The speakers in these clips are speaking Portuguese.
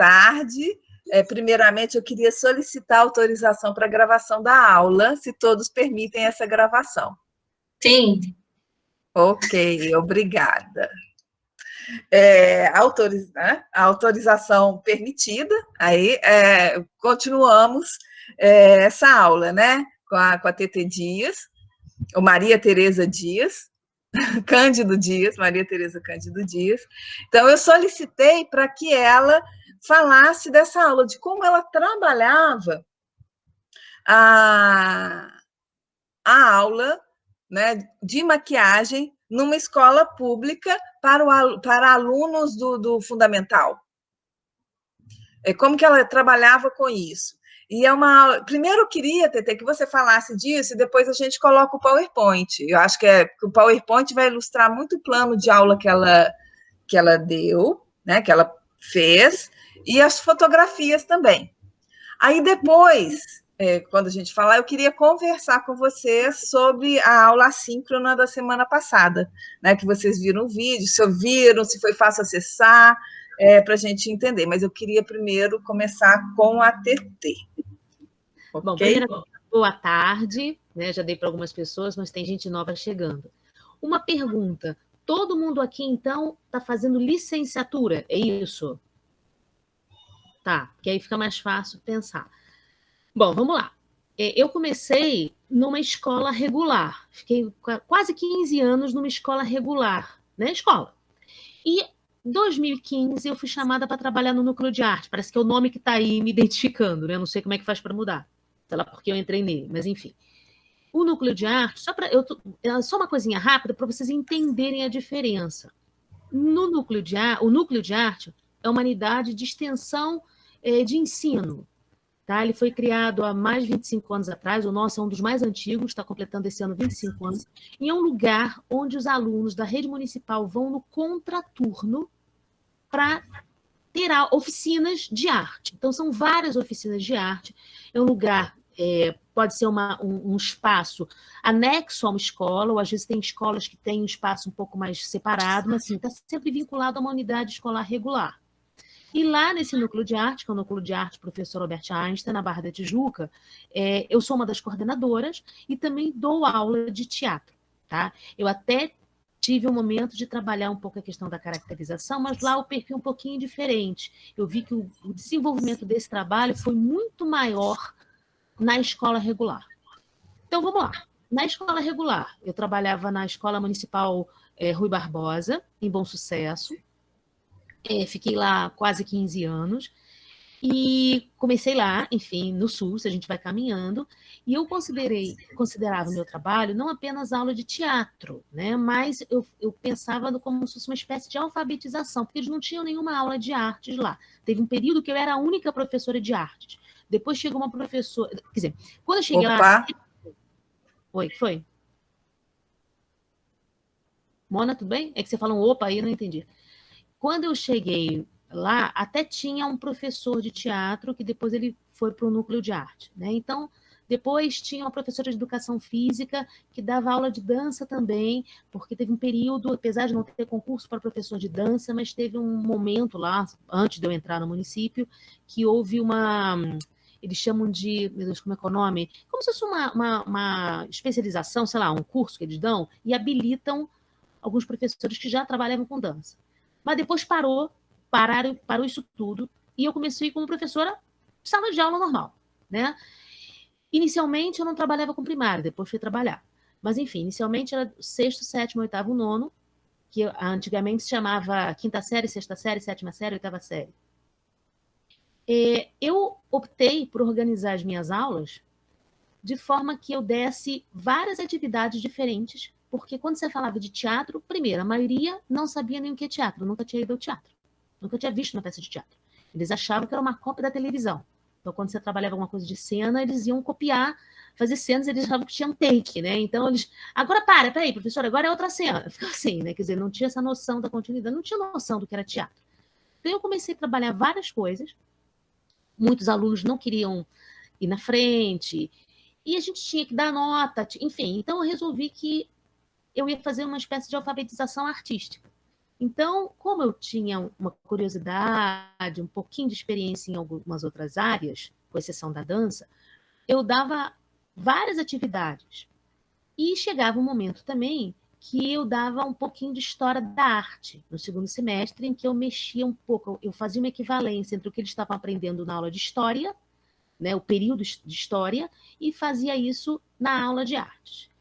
tarde. Primeiramente, eu queria solicitar autorização para a gravação da aula, se todos permitem essa gravação. Sim. Ok, obrigada. A autorização permitida, aí continuamos essa aula, né? Com a TT Dias, ou Maria Tereza Dias, Cândido Dias, Maria Tereza Cândido Dias. Então, eu solicitei para que ela falasse dessa aula, de como ela trabalhava a aula, né, de maquiagem numa escola pública para alunos do fundamental. Como que ela trabalhava com isso? E primeiro eu queria, Tetê, que você falasse disso e depois a gente coloca o PowerPoint. Eu acho que o PowerPoint vai ilustrar muito o plano de aula que ela deu, né, que ela fez, e as fotografias também. Aí depois, quando a gente falar, eu queria conversar com vocês sobre a aula assíncrona da semana passada, né, que vocês viram o vídeo, se ouviram, se foi fácil acessar, para a gente entender. Mas eu queria primeiro começar com a TT. Okay? Bom, primeiro, boa tarde, né? Já dei para algumas pessoas, mas tem gente nova chegando. Uma pergunta, todo mundo aqui, então, está fazendo licenciatura, é isso? Tá, que aí fica mais fácil pensar. Bom, vamos lá. Eu comecei numa escola regular, fiquei quase 15 anos numa escola regular, né? Escola. E em 2015 eu fui chamada para trabalhar no Núcleo de Arte, parece que é o nome que está aí me identificando, né? Eu não sei como é que faz para mudar, sei lá porque eu entrei nele, mas enfim. O Núcleo de Arte, só uma coisinha rápida para vocês entenderem a diferença. O Núcleo de Arte é uma unidade de extensão de ensino. Tá? Ele foi criado há mais de 25 anos atrás, o nosso é um dos mais antigos, está completando esse ano 25 anos, e é um lugar onde os alunos da rede municipal vão no contraturno para ter oficinas de arte. Então, são várias oficinas de arte, é um lugar, pode ser um espaço anexo a uma escola, ou às vezes tem escolas que têm um espaço um pouco mais separado, mas assim, está sempre vinculado a uma unidade escolar regular. E lá nesse Núcleo de Arte, que é o Núcleo de Arte Professor Albert Einstein, na Barra da Tijuca, eu sou uma das coordenadoras e também dou aula de teatro. Tá? Eu até tive um momento de trabalhar um pouco a questão da caracterização, mas lá o perfil é um pouquinho diferente. Eu vi que o desenvolvimento desse trabalho foi muito maior na escola regular. Então, vamos lá. Na escola regular, eu trabalhava na Escola Municipal Rui Barbosa, em Bom Sucesso. Fiquei lá quase 15 anos e comecei lá, enfim, no Sul, se a gente vai caminhando, e eu considerava o meu trabalho não apenas aula de teatro, né, mas eu pensava como se fosse uma espécie de alfabetização, porque eles não tinham nenhuma aula de artes lá. Teve um período que eu era a única professora de artes. Depois chegou uma professora... Quer dizer, quando eu cheguei lá... Oi, que foi? Mona, tudo bem? É que você fala um opa aí, eu não entendi. Quando eu cheguei lá, até tinha um professor de teatro que depois ele foi para o Núcleo de Arte, né? Então, depois tinha uma professora de educação física que dava aula de dança também, porque teve um período, apesar de não ter concurso para professor de dança, mas teve um momento lá, antes de eu entrar no município, que houve eles chamam de, meu Deus, como é que é o nome? Como se fosse uma especialização, sei lá, um curso que eles dão, e habilitam alguns professores que já trabalhavam com dança. Mas depois parou isso tudo, e eu comecei como professora de sala de aula normal, né? Inicialmente eu não trabalhava com primário, depois fui trabalhar. Mas enfim, inicialmente era sexto, sétimo, oitavo, nono, que antigamente se chamava quinta série, sexta série, sétima série, oitava série. Eu optei por organizar as minhas aulas de forma que eu desse várias atividades diferentes, porque quando você falava de teatro, primeiro, a maioria não sabia nem o que é teatro, nunca tinha ido ao teatro, nunca tinha visto uma peça de teatro. Eles achavam que era uma cópia da televisão. Então, quando você trabalhava alguma coisa de cena, eles iam copiar, fazer cenas, eles achavam que tinha um take, né? Então, eles... Agora, peraí, professor, agora é outra cena. Ficava assim, né? Quer dizer, não tinha essa noção da continuidade, não tinha noção do que era teatro. Então, eu comecei a trabalhar várias coisas. Muitos alunos não queriam ir na frente, e a gente tinha que dar nota, enfim. Então, eu resolvi que eu ia fazer uma espécie de alfabetização artística. Então, como eu tinha uma curiosidade, um pouquinho de experiência em algumas outras áreas, com exceção da dança, eu dava várias atividades. E chegava um momento também que eu dava um pouquinho de história da arte no segundo semestre, em que eu mexia um pouco, eu fazia uma equivalência entre o que eles estavam aprendendo na aula de história, né, o período de história, e fazia isso na aula de arte.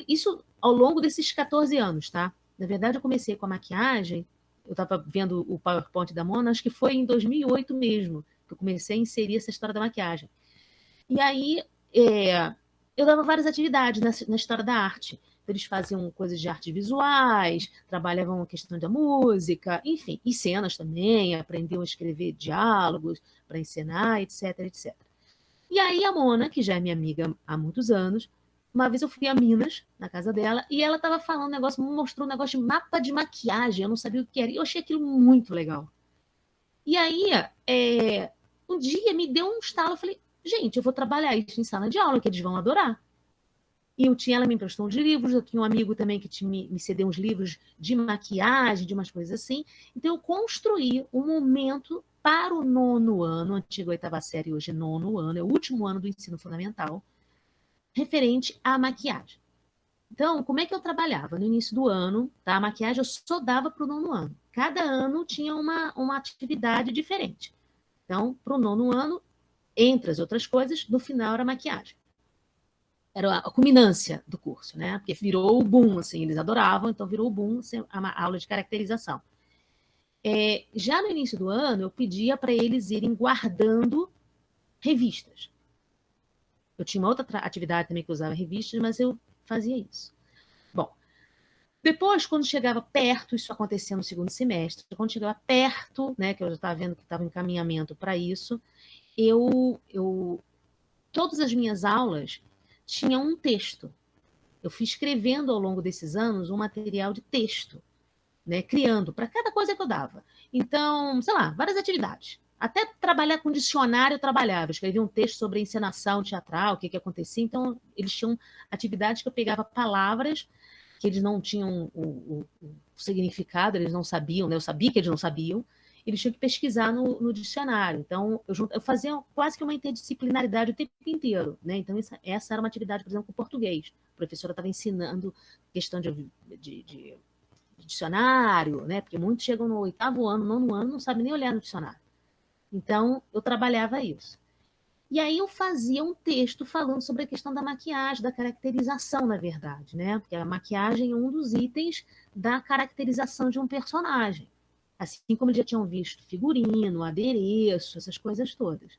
Isso ao longo desses 14 anos, tá? Na verdade, eu comecei com a maquiagem, eu estava vendo o PowerPoint da Mona, acho que foi em 2008 mesmo, que eu comecei a inserir essa história da maquiagem. E aí, eu dava várias atividades na história da arte. Eles faziam coisas de artes visuais, trabalhavam a questão da música, enfim, e cenas também, aprendiam a escrever diálogos para encenar, etc, etc. E aí a Mona, que já é minha amiga há muitos anos, uma vez eu fui a Minas, na casa dela, e ela estava falando um negócio, me mostrou um negócio de mapa de maquiagem, eu não sabia o que era, e eu achei aquilo muito legal. E aí, um dia me deu um estalo, eu falei, gente, eu vou trabalhar isso em sala de aula, que eles vão adorar. E ela me emprestou uns livros, eu tinha um amigo também que me cedeu uns livros de maquiagem, de umas coisas assim. Então, eu construí um momento para o 9º ano, antiga 8ª série, hoje é 9º ano, é o último ano do ensino fundamental, referente à maquiagem. Então, como é que eu trabalhava? No início do ano, tá? A maquiagem eu só dava para o 9º ano. Cada ano tinha uma atividade diferente. Então, para o 9º ano, entre as outras coisas, no final era maquiagem. Era a culminância do curso, né? Porque virou o boom, assim, eles adoravam, então virou o boom, a aula de caracterização. Já no início do ano, eu pedia para eles irem guardando revistas. Eu tinha uma outra atividade também que eu usava revistas, mas eu fazia isso. Bom, depois, quando chegava perto, isso acontecia no segundo semestre, quando chegava perto, né, que eu já estava vendo que estava em encaminhamento para isso, todas as minhas aulas tinham um texto. Eu fui escrevendo ao longo desses anos um material de texto, né, criando para cada coisa que eu dava. Então, sei lá, várias atividades. Até trabalhar com dicionário eu trabalhava. Eu escrevia um texto sobre a encenação teatral, o que acontecia. Então, eles tinham atividades que eu pegava palavras que eles não tinham o significado, eles não sabiam, né? Eu sabia que eles não sabiam, eles tinham que pesquisar no dicionário. Então, eu fazia quase que uma interdisciplinaridade o tempo inteiro, né? Então, essa era uma atividade, por exemplo, com o português. A professora estava ensinando questão de dicionário, né? Porque muitos chegam no 8º ano, 9º ano, não sabem nem olhar no dicionário. Então, eu trabalhava isso. E aí eu fazia um texto falando sobre a questão da maquiagem, da caracterização, na verdade, né? Porque a maquiagem é um dos itens da caracterização de um personagem. Assim como eles já tinham visto figurino, adereço, essas coisas todas.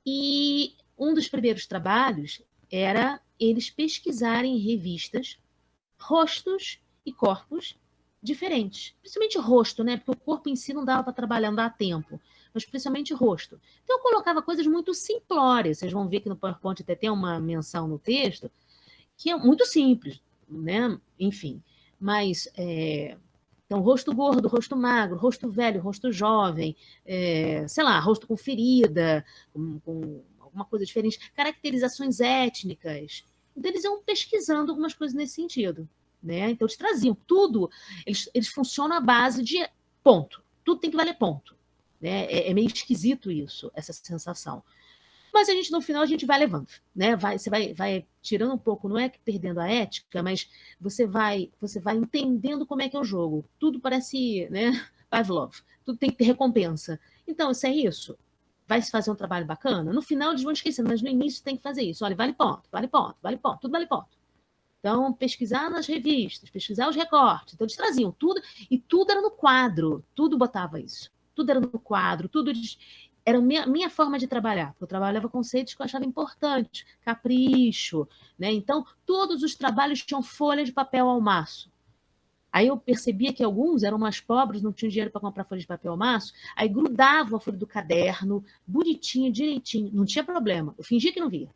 E um dos primeiros trabalhos era eles pesquisarem em revistas rostos e corpos diferentes. Principalmente rosto, né? Porque o corpo em si não dava para trabalhar, não dava tempo. Mas principalmente rosto. Então eu colocava coisas muito simplórias. Vocês vão ver que no PowerPoint até tem uma menção no texto, que é muito simples, né? Enfim. Mas, então, rosto gordo, rosto magro, rosto velho, rosto jovem, sei lá, rosto com ferida, com alguma coisa diferente, caracterizações étnicas. Então, eles iam pesquisando algumas coisas nesse sentido. Né? Então, eles traziam tudo, eles funcionam à base de ponto. Tudo tem que valer ponto. Né? É meio esquisito isso, essa sensação. Mas no final, a gente vai levando. Né? Você vai tirando um pouco, não é que perdendo a ética, mas você vai entendendo como é que é o jogo. Tudo parece, né? Pavlov. Tudo tem que ter recompensa. Então, isso é isso. Vai se fazer um trabalho bacana? No final, eles vão esquecendo, mas no início tem que fazer isso. Olha, vale ponto, vale ponto, vale ponto, tudo vale ponto. Então, pesquisar nas revistas, pesquisar os recortes. Então, eles traziam tudo, e tudo era no quadro. Tudo botava isso. Tudo era no quadro, tudo era a minha forma de trabalhar. Eu trabalhava conceitos que eu achava importantes. Capricho, né? Então, todos os trabalhos tinham folha de papel ao maço. Aí eu percebia que alguns eram mais pobres, não tinham dinheiro para comprar folha de papel ao maço, aí grudavam a folha do caderno, bonitinho, direitinho, não tinha problema. Eu fingia que não via.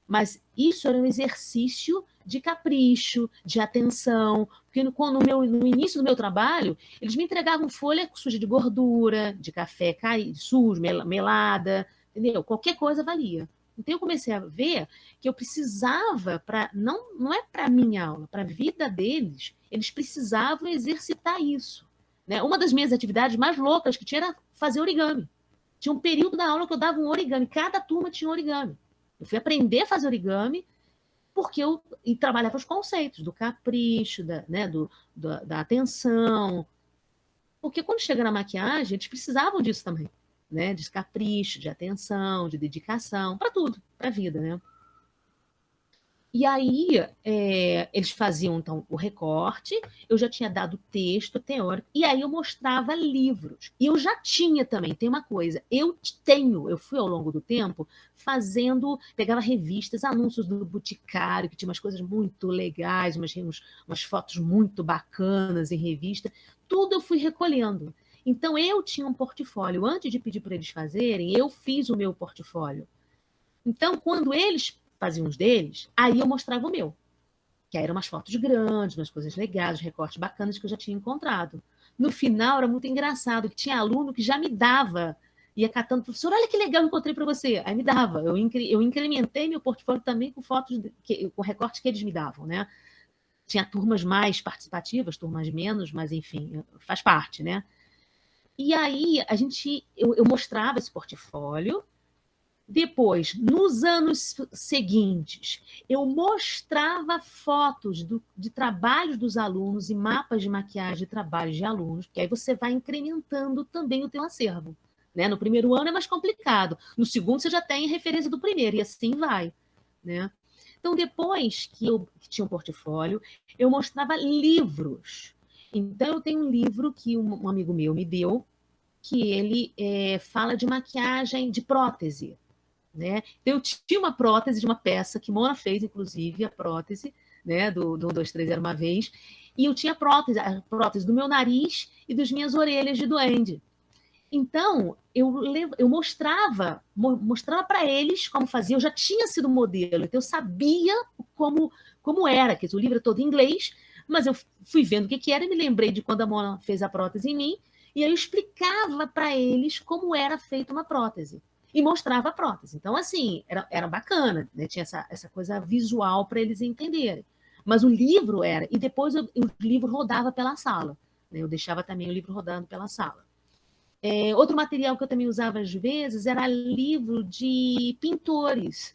Mas isso era um exercício de capricho, de atenção, porque no início do meu trabalho, eles me entregavam folha suja de gordura, de café sujo, melada, entendeu? Qualquer coisa valia. Então eu comecei a ver que eu precisava, não é para a minha aula, para a vida deles, eles precisavam exercitar isso, né? Uma das minhas atividades mais loucas que tinha era fazer origami. Tinha um período da aula que eu dava um origami, cada turma tinha um origami. Eu fui aprender a fazer origami porque eu trabalhava os conceitos do capricho, da atenção. Porque quando chega na maquiagem, eles precisavam disso também, né? De capricho, de atenção, de dedicação, para tudo, para a vida, né? E aí, eles faziam, então, o recorte, eu já tinha dado texto teórico, e aí eu mostrava livros. E eu já tinha também, tem uma coisa, eu fui ao longo do tempo pegava revistas, anúncios do Boticário, que tinha umas coisas muito legais, umas fotos muito bacanas em revista, tudo eu fui recolhendo. Então, eu tinha um portfólio. Antes de pedir para eles fazerem, eu fiz o meu portfólio. Então, quando eles faziam os deles, aí eu mostrava o meu. Que aí eram umas fotos grandes, umas coisas legais, recortes bacanas que eu já tinha encontrado. No final, era muito engraçado, que tinha aluno que já me dava, ia catando, professor, olha que legal, eu encontrei para você. Aí me dava. Eu incrementei meu portfólio também com fotos, com recortes que eles me davam, né? Tinha turmas mais participativas, turmas menos, mas enfim, faz parte, né? E aí, eu mostrava esse portfólio. Depois, nos anos seguintes, eu mostrava fotos de trabalhos dos alunos e mapas de maquiagem de trabalhos de alunos, que aí você vai incrementando também o teu acervo, né? No primeiro ano é mais complicado, no segundo você já tem a referência do primeiro, e assim vai, né? Então, depois que eu tinha um portfólio, eu mostrava livros. Então, eu tenho um livro que um amigo meu me deu, que ele fala de maquiagem de prótese, né? Então, eu tinha uma prótese de uma peça que Mona fez, inclusive, a prótese, né, do 1, 2, 3 era uma vez, e eu tinha a prótese do meu nariz e das minhas orelhas de duende. Então, eu mostrava para eles como fazia, eu já tinha sido modelo, então eu sabia como era, que o livro é todo em inglês, mas eu fui vendo o que era e me lembrei de quando a Mona fez a prótese em mim, e aí eu explicava para eles como era feita uma prótese. E mostrava a prótese. Então, assim, era bacana, né? Tinha essa coisa visual para eles entenderem. Mas o livro era, e depois o livro rodava pela sala, né? Eu deixava também o livro rodando pela sala. Outro material que eu também usava às vezes era livro de pintores.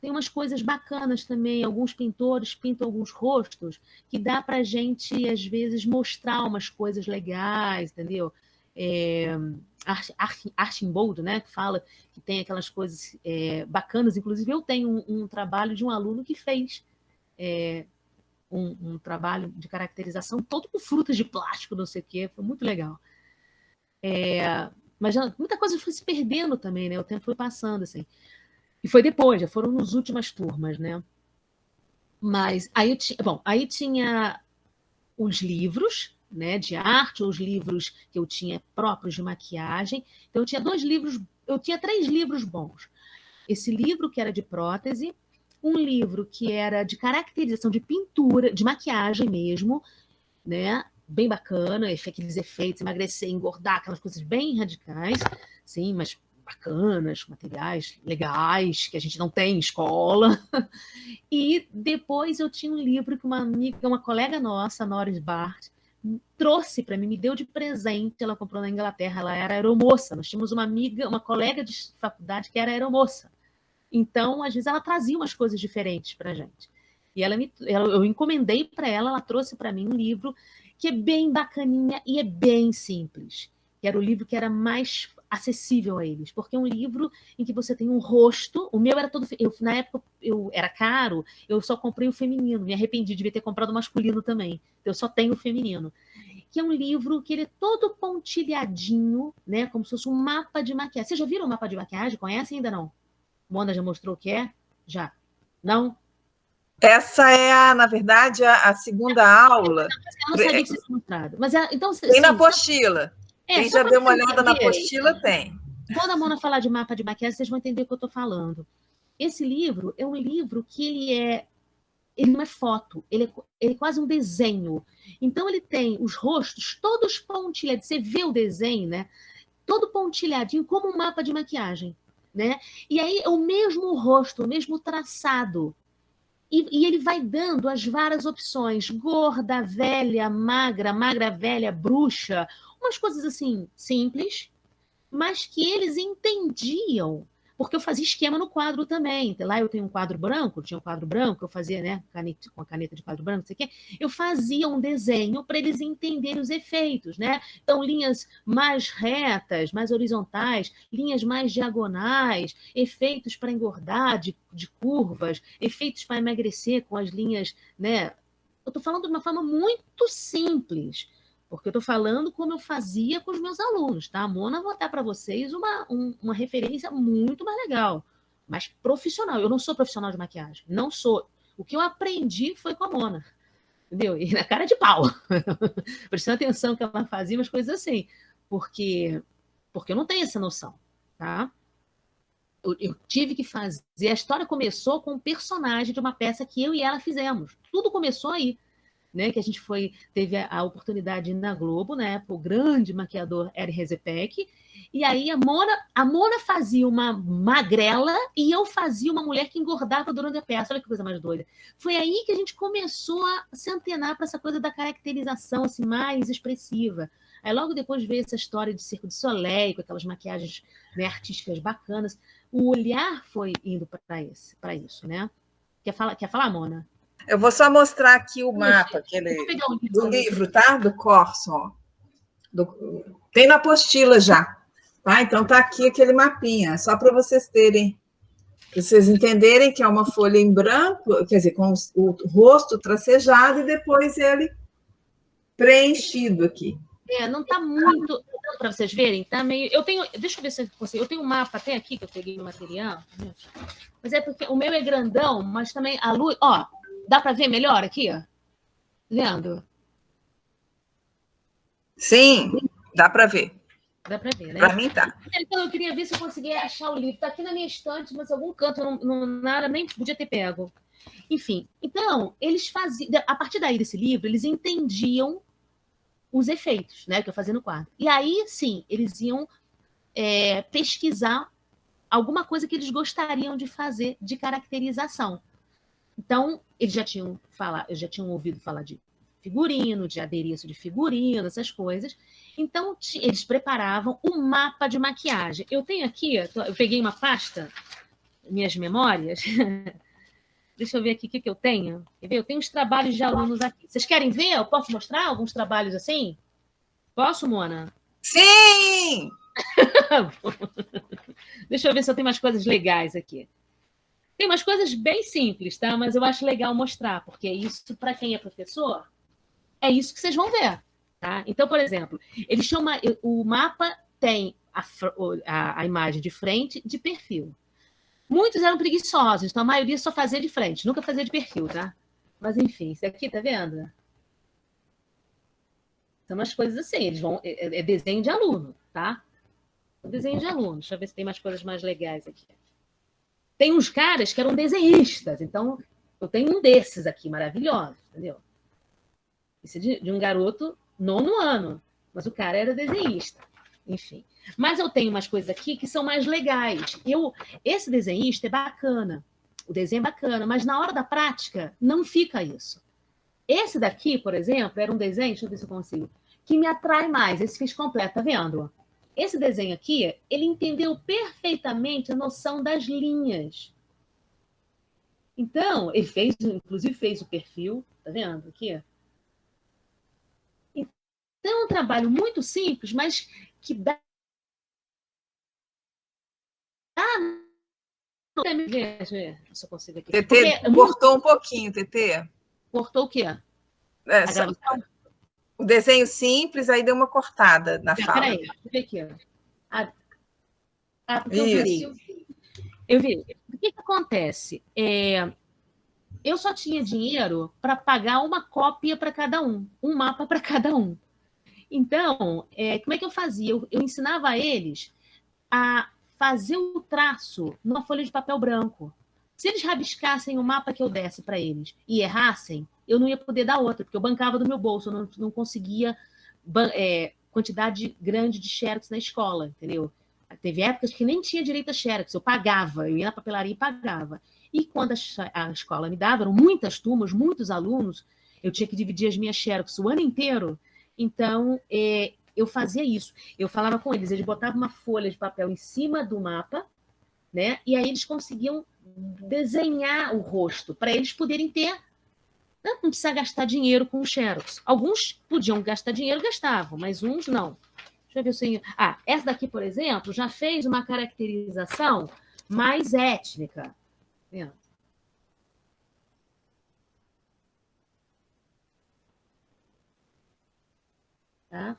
Tem umas coisas bacanas também, alguns pintores pintam alguns rostos, que dá para a gente, às vezes, mostrar umas coisas legais, entendeu? Archimboldo, né, que fala que tem aquelas coisas bacanas. Inclusive, eu tenho um trabalho de um aluno que fez um trabalho de caracterização todo com frutas de plástico, não sei o quê, foi muito legal. Mas muita coisa foi se perdendo também, né? O tempo foi passando, assim. E foi depois, já foram nas últimas turmas, né? Mas aí tinha os livros, né, de arte, ou os livros que eu tinha próprios de maquiagem. Então, eu tinha 3 livros bons. Esse livro que era de prótese, um livro que era de caracterização de pintura, de maquiagem mesmo, né? Bem bacana, aqueles efeitos, emagrecer, engordar, aquelas coisas bem radicais, sim, mas bacanas, materiais legais, que a gente não tem em escola. E depois eu tinha um livro que uma colega nossa, Norris Bart, trouxe para mim, me deu de presente. Ela comprou na Inglaterra, ela era aeromoça. Nós tínhamos uma colega de faculdade que era aeromoça. Então, às vezes, ela trazia umas coisas diferentes para a gente. E eu encomendei para ela, ela trouxe para mim um livro que é bem bacaninha e é bem simples. Que era o livro que era mais acessível a eles, porque é um livro em que você tem um rosto. O meu era todo... na época, era caro, eu só comprei o feminino. Me arrependi, devia ter comprado o masculino também. Eu só tenho o feminino. Que é um livro que ele é todo pontilhadinho, né? Como se fosse um mapa de maquiagem. Vocês já viram o mapa de maquiagem? Conhecem ainda não? Mona já mostrou o que é? Já? Não? Essa é, na verdade, a segunda aula. Eu não sabia que você tinha mostrado. Mas então, tem na apostila. Quem já deu uma olhada na apostila, tem. Quando a Mona falar de mapa de maquiagem, vocês vão entender o que eu estou falando. Esse livro é um livro que ele não é foto, ele é quase um desenho. Então, ele tem os rostos todos pontilhados. Você vê o desenho, né? Todo pontilhadinho, como um mapa de maquiagem, né? E aí, é o mesmo rosto, o mesmo traçado. E ele vai dando as várias opções, gorda, velha, magra, magra, velha, bruxa, umas coisas assim simples, mas que eles entendiam, porque eu fazia esquema no quadro também. Lá eu tenho um quadro branco, tinha um quadro branco, eu fazia, né, com a caneta de quadro branco, não sei o quê. Eu fazia um desenho para eles entenderem os efeitos, né? Então, linhas mais retas, mais horizontais, linhas mais diagonais, efeitos para engordar de curvas, efeitos para emagrecer com as linhas, né? Eu estou falando de uma forma muito simples, porque eu estou falando como eu fazia com os meus alunos, tá? A Mona, vou dar para vocês uma referência muito mais legal, mais profissional. Eu não sou profissional de maquiagem, não sou. O que eu aprendi foi com a Mona, entendeu? E na cara de pau. Prestando atenção que ela fazia umas coisas assim, porque eu não tenho essa noção, tá? Eu tive que fazer. A história começou com um personagem de uma peça que eu e ela fizemos. Tudo começou aí. Né, que a gente teve a oportunidade na Globo, né, o grande maquiador Eri Rezepek, e aí a Mona fazia uma magrela e eu fazia uma mulher que engordava durante a peça. Olha que coisa mais doida. Foi aí que a gente começou a se antenar para essa coisa da caracterização assim, mais expressiva. Aí logo depois veio essa história de Circo de Soleil, com aquelas maquiagens, né, artísticas bacanas. O olhar foi indo para isso, né? Quer falar, Mona? Eu vou só mostrar aqui o mapa do livro, tá? Do Corso. Tem na apostila já. Tá? Então, tá aqui aquele mapinha, só para vocês entenderem que é uma folha em branco, quer dizer, com o rosto tracejado e depois ele preenchido aqui. Não está muito para vocês verem, tá meio. Deixa eu ver se eu consigo. Eu tenho um mapa até aqui que eu peguei no material, mas é porque o meu é grandão, mas também a luz. Ó, dá para ver melhor aqui, ó? Vendo? Sim, dá para ver. Dá para ver, né? Para mim tá. Então eu queria ver se eu conseguia achar o livro. Está aqui na minha estante, mas em algum canto eu nada nem podia ter pego. Enfim, então eles faziam. A partir daí desse livro, eles entendiam os efeitos, né, que eu fazia no quadro. E aí, sim, eles iam pesquisar alguma coisa que eles gostariam de fazer de caracterização. Então, eles já tinham ouvido falar de figurino, de adereço de figurino, essas coisas. Então, eles preparavam um mapa de maquiagem. Eu tenho aqui, eu peguei uma pasta, minhas memórias. Deixa eu ver aqui o que eu tenho. Quer ver? Eu tenho uns trabalhos de alunos aqui. Vocês querem ver? Eu posso mostrar alguns trabalhos assim? Posso, Mona? Sim! Deixa eu ver se eu tenho umas coisas legais aqui. Tem umas coisas bem simples, tá? Mas eu acho legal mostrar, porque isso, para quem é professor, é isso que vocês vão ver, tá? Então, por exemplo, o mapa tem a imagem de frente, de perfil. Muitos eram preguiçosos, então a maioria só fazia de frente, nunca fazia de perfil, tá? Mas enfim, isso aqui, tá vendo? São umas coisas assim, eles vão. É desenho de aluno, tá? Desenho de aluno. Deixa eu ver se tem umas coisas mais legais aqui. Tem uns caras que eram desenhistas, então eu tenho um desses aqui, maravilhoso, entendeu? Esse de um garoto 9º ano, mas o cara era desenhista. Enfim. Mas eu tenho umas coisas aqui que são mais legais. Esse desenhista é bacana, o desenho é bacana, mas na hora da prática não fica isso. Esse daqui, por exemplo, era um desenho, deixa eu ver se eu consigo, que me atrai mais. Esse fiz completo, tá vendo? Esse desenho aqui, ele entendeu perfeitamente a noção das linhas. Então, ele inclusive fez o perfil, tá vendo aqui? Então, é um trabalho muito simples, mas que dá... Deixa eu ver se eu consigo aqui. TT, cortou um pouquinho, TT. Cortou o quê? O desenho simples, aí deu uma cortada na fala. Peraí, deixa eu ver aqui. Porque eu vi. O que acontece? Eu só tinha dinheiro para pagar uma cópia para cada um mapa para cada um. Então, como é que eu fazia? Eu ensinava a eles a fazer o traço numa folha de papel branco. Se eles rabiscassem o mapa que eu desse para eles e errassem, eu não ia poder dar outra, porque eu bancava do meu bolso, eu não conseguia quantidade grande de xerox na escola, entendeu? Teve épocas que nem tinha direito a xerox, eu ia na papelaria e pagava. E quando a escola me dava, eram muitas turmas, muitos alunos, eu tinha que dividir as minhas xerox o ano inteiro. Então, eu fazia isso. Eu falava com eles, eles botavam uma folha de papel em cima do mapa, né? E aí eles conseguiam desenhar o rosto para eles poderem ter. Não precisa gastar dinheiro com o xerox. Alguns podiam gastar dinheiro, gastavam, mas uns não. Deixa eu ver se... essa daqui, por exemplo, já fez uma caracterização mais étnica. Vendo? Tá?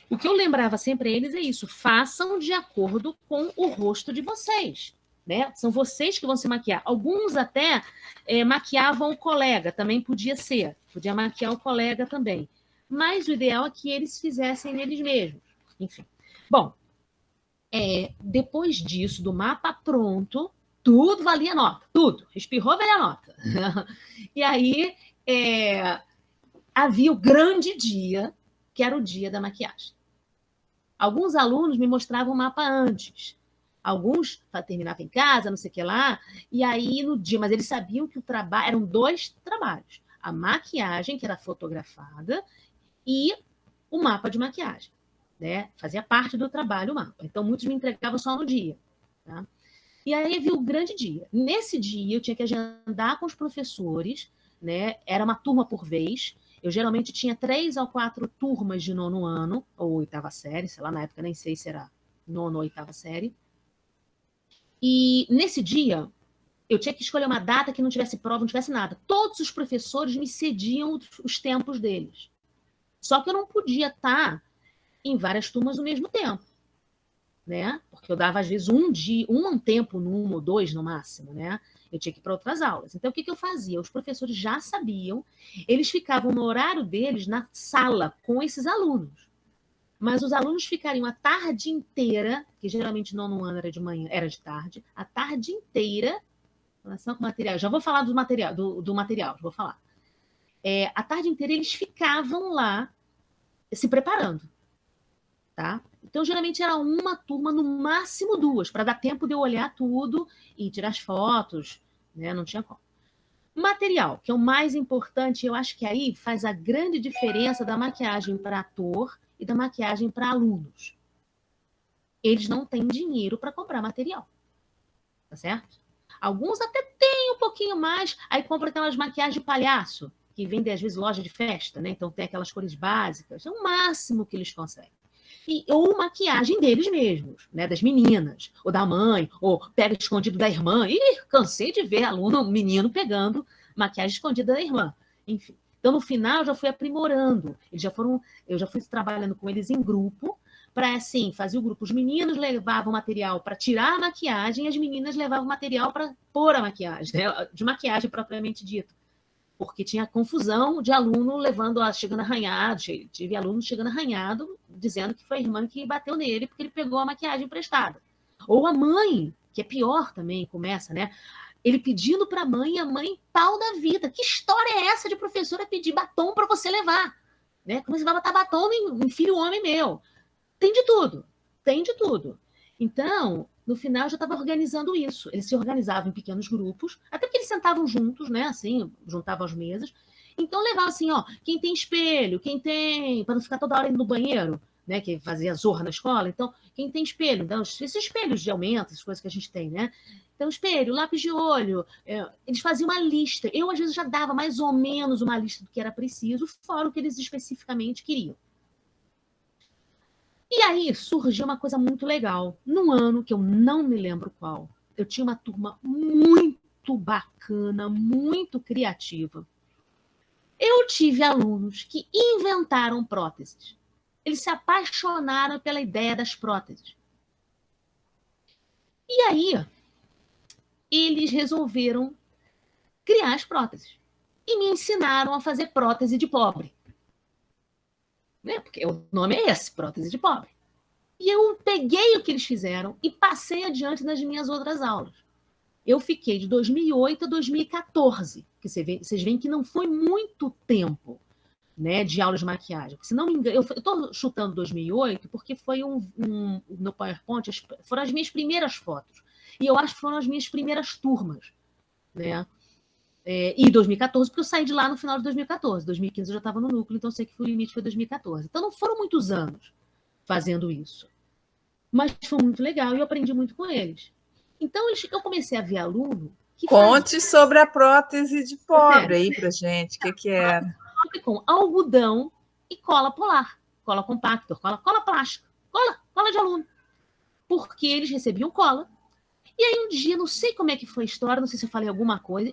O que eu lembrava sempre a eles é isso: façam de acordo com o rosto de vocês. Né? São vocês que vão se maquiar. Alguns até maquiavam o colega, também podia ser. Podia maquiar o colega também. Mas o ideal é que eles fizessem neles mesmos. Enfim. Bom, depois disso, do mapa pronto, tudo valia nota. Tudo. Espirrou, valia nota. E aí, havia o grande dia, que era o dia da maquiagem. Alguns alunos me mostravam o mapa antes. Alguns terminavam em casa, não sei o que lá, e aí no dia, mas eles sabiam que o trabalho, eram 2 trabalhos. A maquiagem, que era fotografada, e o mapa de maquiagem. Né? Fazia parte do trabalho o mapa. Então, muitos me entregavam só no dia. Tá? E aí havia o grande dia. Nesse dia, eu tinha que agendar com os professores, né? Era uma turma por vez. Eu geralmente tinha 3 ou 4 turmas de 9º ano, ou 8ª série, sei lá, na época nem sei se era 9ª ou 8ª série. E nesse dia, eu tinha que escolher uma data que não tivesse prova, não tivesse nada. Todos os professores me cediam os tempos deles. Só que eu não podia estar em várias turmas ao mesmo tempo, né? Porque eu dava, às vezes, um tempo numa ou 2 no máximo, né? Eu tinha que ir para outras aulas. Então, o que eu fazia? Os professores já sabiam, eles ficavam no horário deles na sala com esses alunos. Mas os alunos ficariam a tarde inteira, que geralmente no 9º ano era de manhã, era de tarde, a tarde inteira, em relação com material. Já vou falar do material, já vou falar. A tarde inteira eles ficavam lá se preparando. Tá? Então, geralmente era uma turma, no máximo 2, para dar tempo de eu olhar tudo e tirar as fotos, né? Não tinha como. Material, que é o mais importante, eu acho que aí faz a grande diferença da maquiagem para ator e da maquiagem para alunos. Eles não têm dinheiro para comprar material, tá certo? Alguns até têm um pouquinho mais, aí compram aquelas maquiagens de palhaço, que vendem às vezes loja de festa, né? Então tem aquelas cores básicas, é o máximo que eles conseguem. Ou maquiagem deles mesmos, né? Das meninas, ou da mãe, ou pega escondido da irmã. Ih, cansei de ver menino pegando maquiagem escondida da irmã. Enfim. Então, no final, eu já fui aprimorando. Eu já fui trabalhando com eles em grupo, para, assim, fazer o grupo. Os meninos levavam material para tirar a maquiagem e as meninas levavam material para pôr a maquiagem, né? De maquiagem propriamente dito. Porque tinha confusão de aluno chegando arranhado, tive aluno chegando arranhado, dizendo que foi a irmã que bateu nele porque ele pegou a maquiagem emprestada. Ou a mãe, que é pior também, começa, né? Ele pedindo para a mãe e a mãe pau da vida. Que história é essa de professora pedir batom para você levar? Né? Como você vai botar batom em filho homem meu? Tem de tudo, tem de tudo. Então, no final, eu já estava organizando isso. Eles se organizavam em pequenos grupos, até porque eles sentavam juntos, né? Assim, juntavam as mesas. Então, levava assim, ó, quem tem espelho, quem tem... Para não ficar toda hora indo no banheiro, né? Que fazia zorra na escola. Então, quem tem espelho? Então, esses espelhos de aumento, essas coisas que a gente tem, né? Então, espelho, lápis de olho. Eles faziam uma lista. Eu, às vezes, já dava mais ou menos uma lista do que era preciso, fora o que eles especificamente queriam. E aí surgiu uma coisa muito legal. Num ano, que eu não me lembro qual, eu tinha uma turma muito bacana, muito criativa. Eu tive alunos que inventaram próteses. Eles se apaixonaram pela ideia das próteses. E aí, eles resolveram criar as próteses. E me ensinaram a fazer prótese de pobre. Né? Porque o nome é esse, prótese de pobre. E eu peguei o que eles fizeram e passei adiante nas minhas outras aulas. Eu fiquei de 2008 a 2014, que vocês veem que não foi muito tempo, né, de aulas de maquiagem. Se não me engano, eu estou chutando 2008 porque foi no PowerPoint, foram as minhas primeiras fotos. E eu acho que foram as minhas primeiras turmas. né? E 2014, porque eu saí de lá no final de 2014. 2015 eu já estava no núcleo, então eu sei que o limite foi 2014. Então não foram muitos anos fazendo isso. Mas foi muito legal e eu aprendi muito com eles. Então eu comecei a ver aluno que Conte sobre a prótese de pobre aí pra gente. O que era? Com algodão e cola polar, cola compactor, cola plástica, cola de aluno. Porque eles recebiam cola. E aí um dia, não sei como é que foi a história, não sei se eu falei alguma coisa,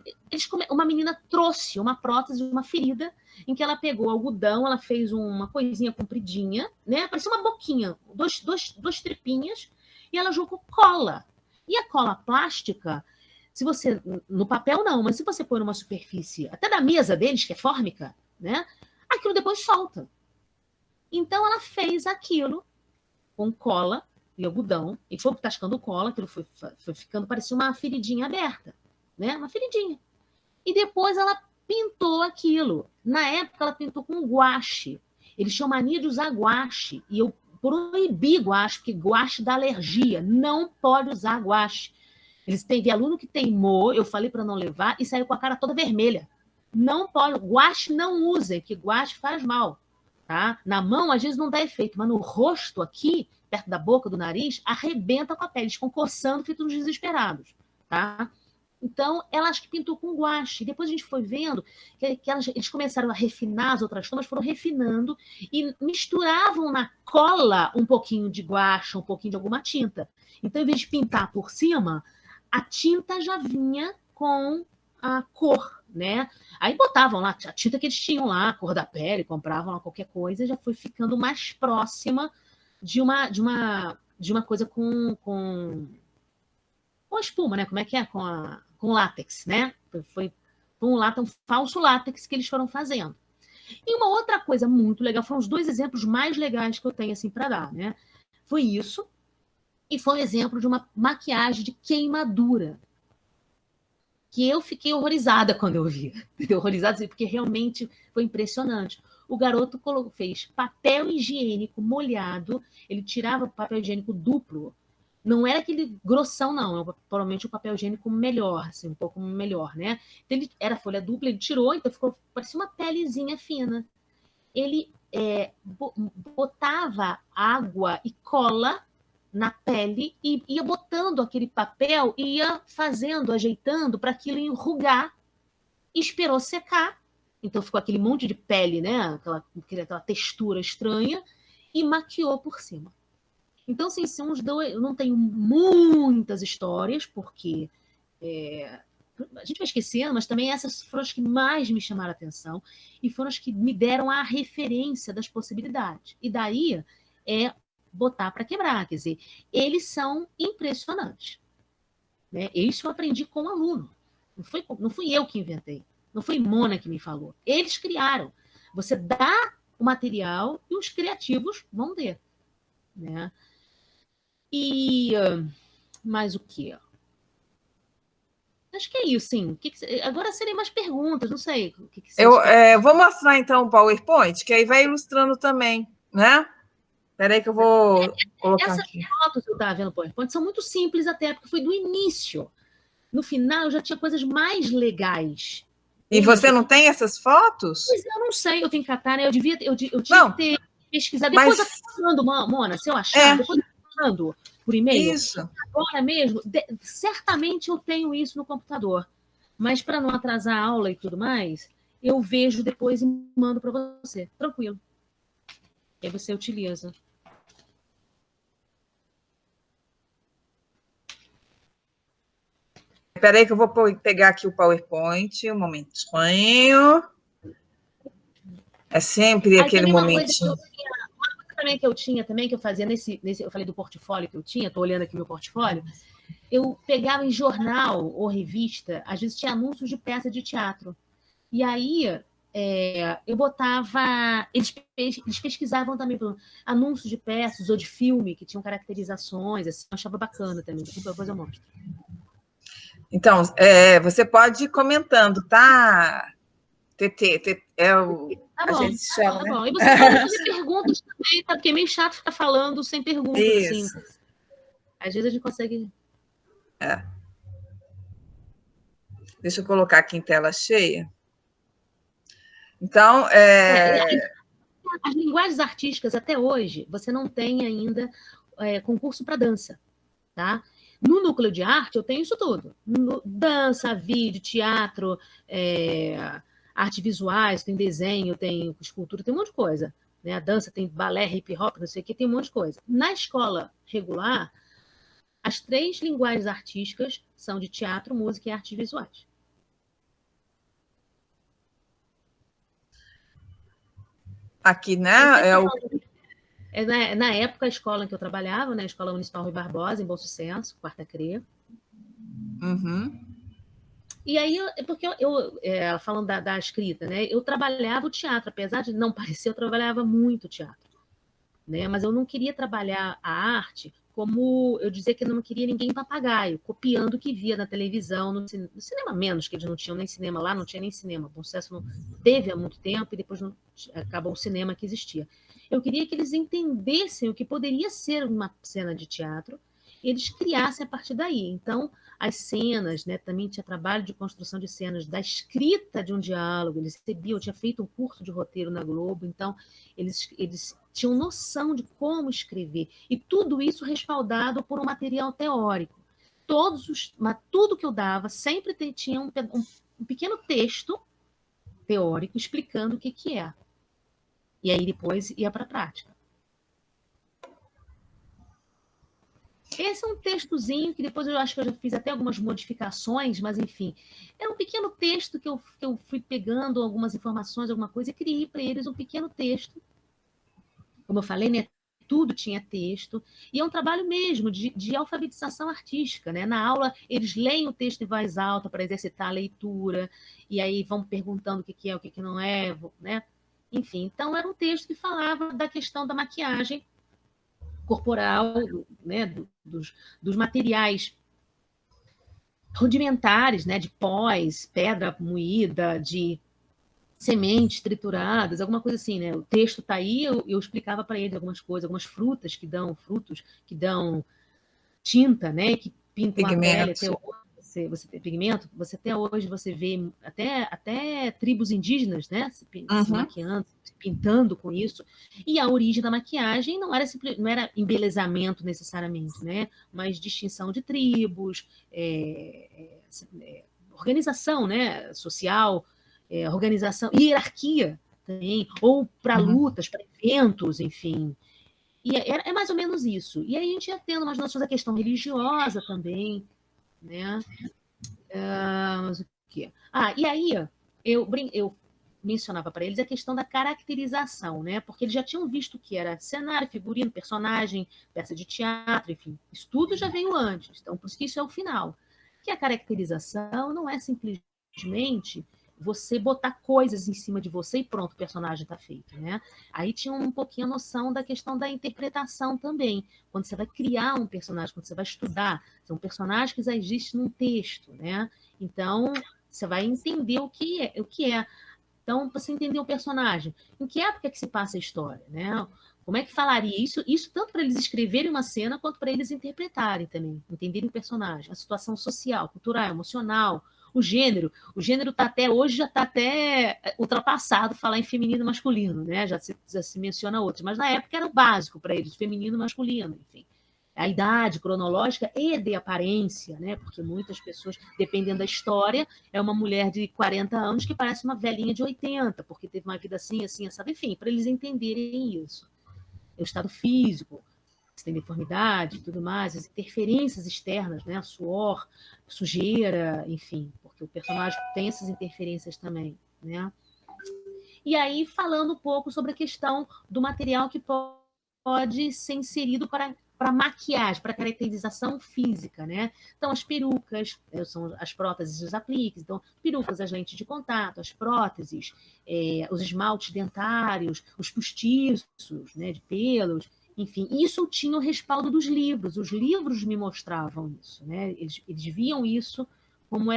uma menina trouxe uma prótese, uma ferida, em que ela pegou algodão, ela fez uma coisinha compridinha, né? Parecia uma boquinha, duas tripinhas, e ela jogou cola. E a cola plástica, se você, no papel não, mas se você põe numa superfície, até da mesa deles, que é fórmica, né? Aquilo depois solta. Então ela fez aquilo com cola e algodão, e foi tascando cola, aquilo foi ficando, parecia uma feridinha aberta, né? Uma feridinha. E depois ela pintou aquilo. Na época, ela pintou com guache. Eles tinham mania de usar guache, e eu proibi guache, porque guache dá alergia. Não pode usar guache. Teve aluno que teimou, eu falei para não levar, e saiu com a cara toda vermelha. Não pode, guache não usem, porque guache faz mal. Tá? Na mão, às vezes, não dá efeito, mas no rosto aqui, perto da boca, do nariz, arrebenta com a pele. Eles ficam coçando, ficam desesperados. Tá? Então, ela acho que pintou com guache. Depois a gente foi vendo que eles começaram a refinar as outras tomas, foram refinando e misturavam na cola um pouquinho de guache, um pouquinho de alguma tinta. Então, em vez de pintar por cima, a tinta já vinha com a cor, né? Aí botavam lá a tinta que eles tinham lá, a cor da pele, compravam lá qualquer coisa, e já foi ficando mais próxima de uma coisa com espuma, né? Como é que é? Com látex, né? Foi um falso látex que eles foram fazendo. E uma outra coisa muito legal, foram os 2 exemplos mais legais que eu tenho assim para dar, né? Foi isso, e foi um exemplo de uma maquiagem de queimadura, que eu fiquei horrorizada quando eu vi. Horrorizada, porque realmente foi impressionante. O garoto fez papel higiênico molhado, ele tirava papel higiênico duplo, não era aquele grossão, não, provavelmente o papel higiênico melhor, assim, um pouco melhor, né? Então, era folha dupla, ele tirou, então parecia uma pelezinha fina. Ele botava água e cola na pele e ia botando aquele papel e ia fazendo, ajeitando para aquilo enrugar, esperou secar, então ficou aquele monte de pele, né? Aquela textura estranha, e maquiou por cima. Então, assim, são os 2. Eu não tenho muitas histórias, porque a gente vai esquecendo, mas também essas foram as que mais me chamaram a atenção e foram as que me deram a referência das possibilidades. E daí botar para quebrar, quer dizer, eles são impressionantes. Né? Isso eu aprendi com o aluno. Não fui eu que inventei. Não foi Mona que me falou. Eles criaram. Você dá o material e os criativos vão ter. Né? E mais o quê? Acho que é isso, sim. Agora serem mais perguntas, não sei. Eu vou mostrar, então, o PowerPoint, que aí vai ilustrando também, né? Espera aí que eu vou colocar aqui. Essas fotos que eu estava vendo no PowerPoint são muito simples até, porque foi do início. No final, eu já tinha coisas mais legais. E você não tem essas fotos? Pois eu não sei, eu tenho que catar, né? Eu tinha que ter pesquisado. Depois eu estou falando, Mona, se eu achar, depois eu estou falando por e-mail. Isso. Agora mesmo, certamente eu tenho isso no computador. Mas para não atrasar a aula e tudo mais, eu vejo depois e mando para você. Tranquilo. E aí você utiliza. Espera aí que eu vou pegar aqui o PowerPoint, um momentinho. É sempre aquele momentinho. Uma coisa também que eu tinha, que eu fazia eu falei do portfólio que eu tinha, estou olhando aqui meu portfólio, eu pegava em jornal ou revista, às vezes tinha anúncios de peça de teatro. E aí eu botava... Eles pesquisavam também anúncios de peças ou de filme que tinham caracterizações, assim, eu achava bacana também. Depois eu mostro. Então, você pode ir comentando, tá? TT, a gente chama, né? Bom. E você pode fazer perguntas também, tá? Porque é meio chato ficar falando sem perguntas. Assim. Às vezes a gente consegue... Deixa eu colocar aqui em tela cheia. Então, as linguagens artísticas, até hoje, você não tem ainda concurso para dança, tá? No núcleo de arte, eu tenho isso tudo. Dança, vídeo, teatro, arte visuais, tem desenho, tem escultura, tem um monte de coisa. Né? A dança tem balé, hip hop, não sei o que, tem um monte de coisa. Na escola regular, as 3 linguagens artísticas são de teatro, música e artes visuais. Aqui, né? Na época, a escola em que eu trabalhava, né, a Escola Municipal Rui Barbosa, em Bom Sucesso, quarta CRE. Uhum. E aí, porque falando da escrita, né, eu trabalhava o teatro, apesar de não parecer, eu trabalhava muito teatro. Né, mas eu não queria trabalhar a arte como eu dizia que eu não queria ninguém papagaio, copiando o que via na televisão, no cinema menos, que eles não tinham nem cinema lá, não tinha nem cinema. Bom Sucesso não teve há muito tempo e depois acabou o cinema que existia. Eu queria que eles entendessem o que poderia ser uma cena de teatro e eles criassem a partir daí. Então, as cenas, né, também tinha trabalho de construção de cenas, da escrita de um diálogo, eles recebiam, eu tinha feito um curso de roteiro na Globo, então eles tinham noção de como escrever, e tudo isso respaldado por um material teórico. Tudo que eu dava sempre tinha um pequeno texto teórico explicando o que é. E aí depois ia para a prática. Esse é um textozinho que depois eu acho que eu já fiz até algumas modificações, mas enfim, é um pequeno texto que eu fui pegando algumas informações, alguma coisa, e criei para eles um pequeno texto. Como eu falei, né, tudo tinha texto, e é um trabalho mesmo de alfabetização artística. Né? Na aula, eles leem o texto em voz alta para exercitar a leitura, e aí vão perguntando o que é, o que não é, né? Enfim, então era um texto que falava da questão da maquiagem corporal, né, dos materiais rudimentares, né, de pós, pedra moída, de sementes trituradas, alguma coisa assim, né? O texto está aí, eu explicava para eles algumas coisas, algumas frutos que dão tinta, né? Que pintam a pele até hoje. Você tem pigmento, até hoje você vê até tribos indígenas, né? Se maquiando, se pintando com isso. E a origem da maquiagem não era embelezamento necessariamente, né? Mas distinção de tribos, organização, né? Social, organização, hierarquia também, ou para lutas, para eventos, enfim. E é mais ou menos isso. E aí a gente ia tendo umas noções da questão religiosa também, né? Mas o quê? E aí eu mencionava para eles a questão da caracterização, né? Porque eles já tinham visto que era cenário, figurino, personagem, peça de teatro, enfim, isso tudo já veio antes. Então, por isso que isso é o final. Que a caracterização não é simplesmente você botar coisas em cima de você e pronto, o personagem está feito, né? Aí tinha um pouquinho a noção da questão da interpretação também. Quando você vai criar um personagem, quando você vai estudar, são personagens que já existem num texto, né? Então, você vai entender o que é. Então, você entender o personagem, em que época que se passa a história, né? Como é que falaria isso? Isso tanto para eles escreverem uma cena, quanto para eles interpretarem também, entenderem o personagem, a situação social, cultural, emocional, o gênero. O gênero tá até hoje já está até ultrapassado falar em feminino e masculino, né? Já se menciona outros, mas na época era o básico para eles, feminino e masculino, enfim. A idade cronológica e de aparência, né? Porque muitas pessoas, dependendo da história, é uma mulher de 40 anos que parece uma velhinha de 80, porque teve uma vida assim, assim, sabe? Enfim, para eles entenderem isso. O estado físico, se tem deformidade e tudo mais, as interferências externas, né? Suor, sujeira, enfim, porque o personagem tem essas interferências também, né? E aí, falando um pouco sobre a questão do material que pode ser inserido para maquiagem, para caracterização física, né? Então, as perucas, são as próteses e os apliques. Então, perucas, as lentes de contato, as próteses, os esmaltes dentários, os postiços, né, de pelos, enfim. Isso tinha o respaldo dos livros. Os livros me mostravam isso, né? Eles viam isso como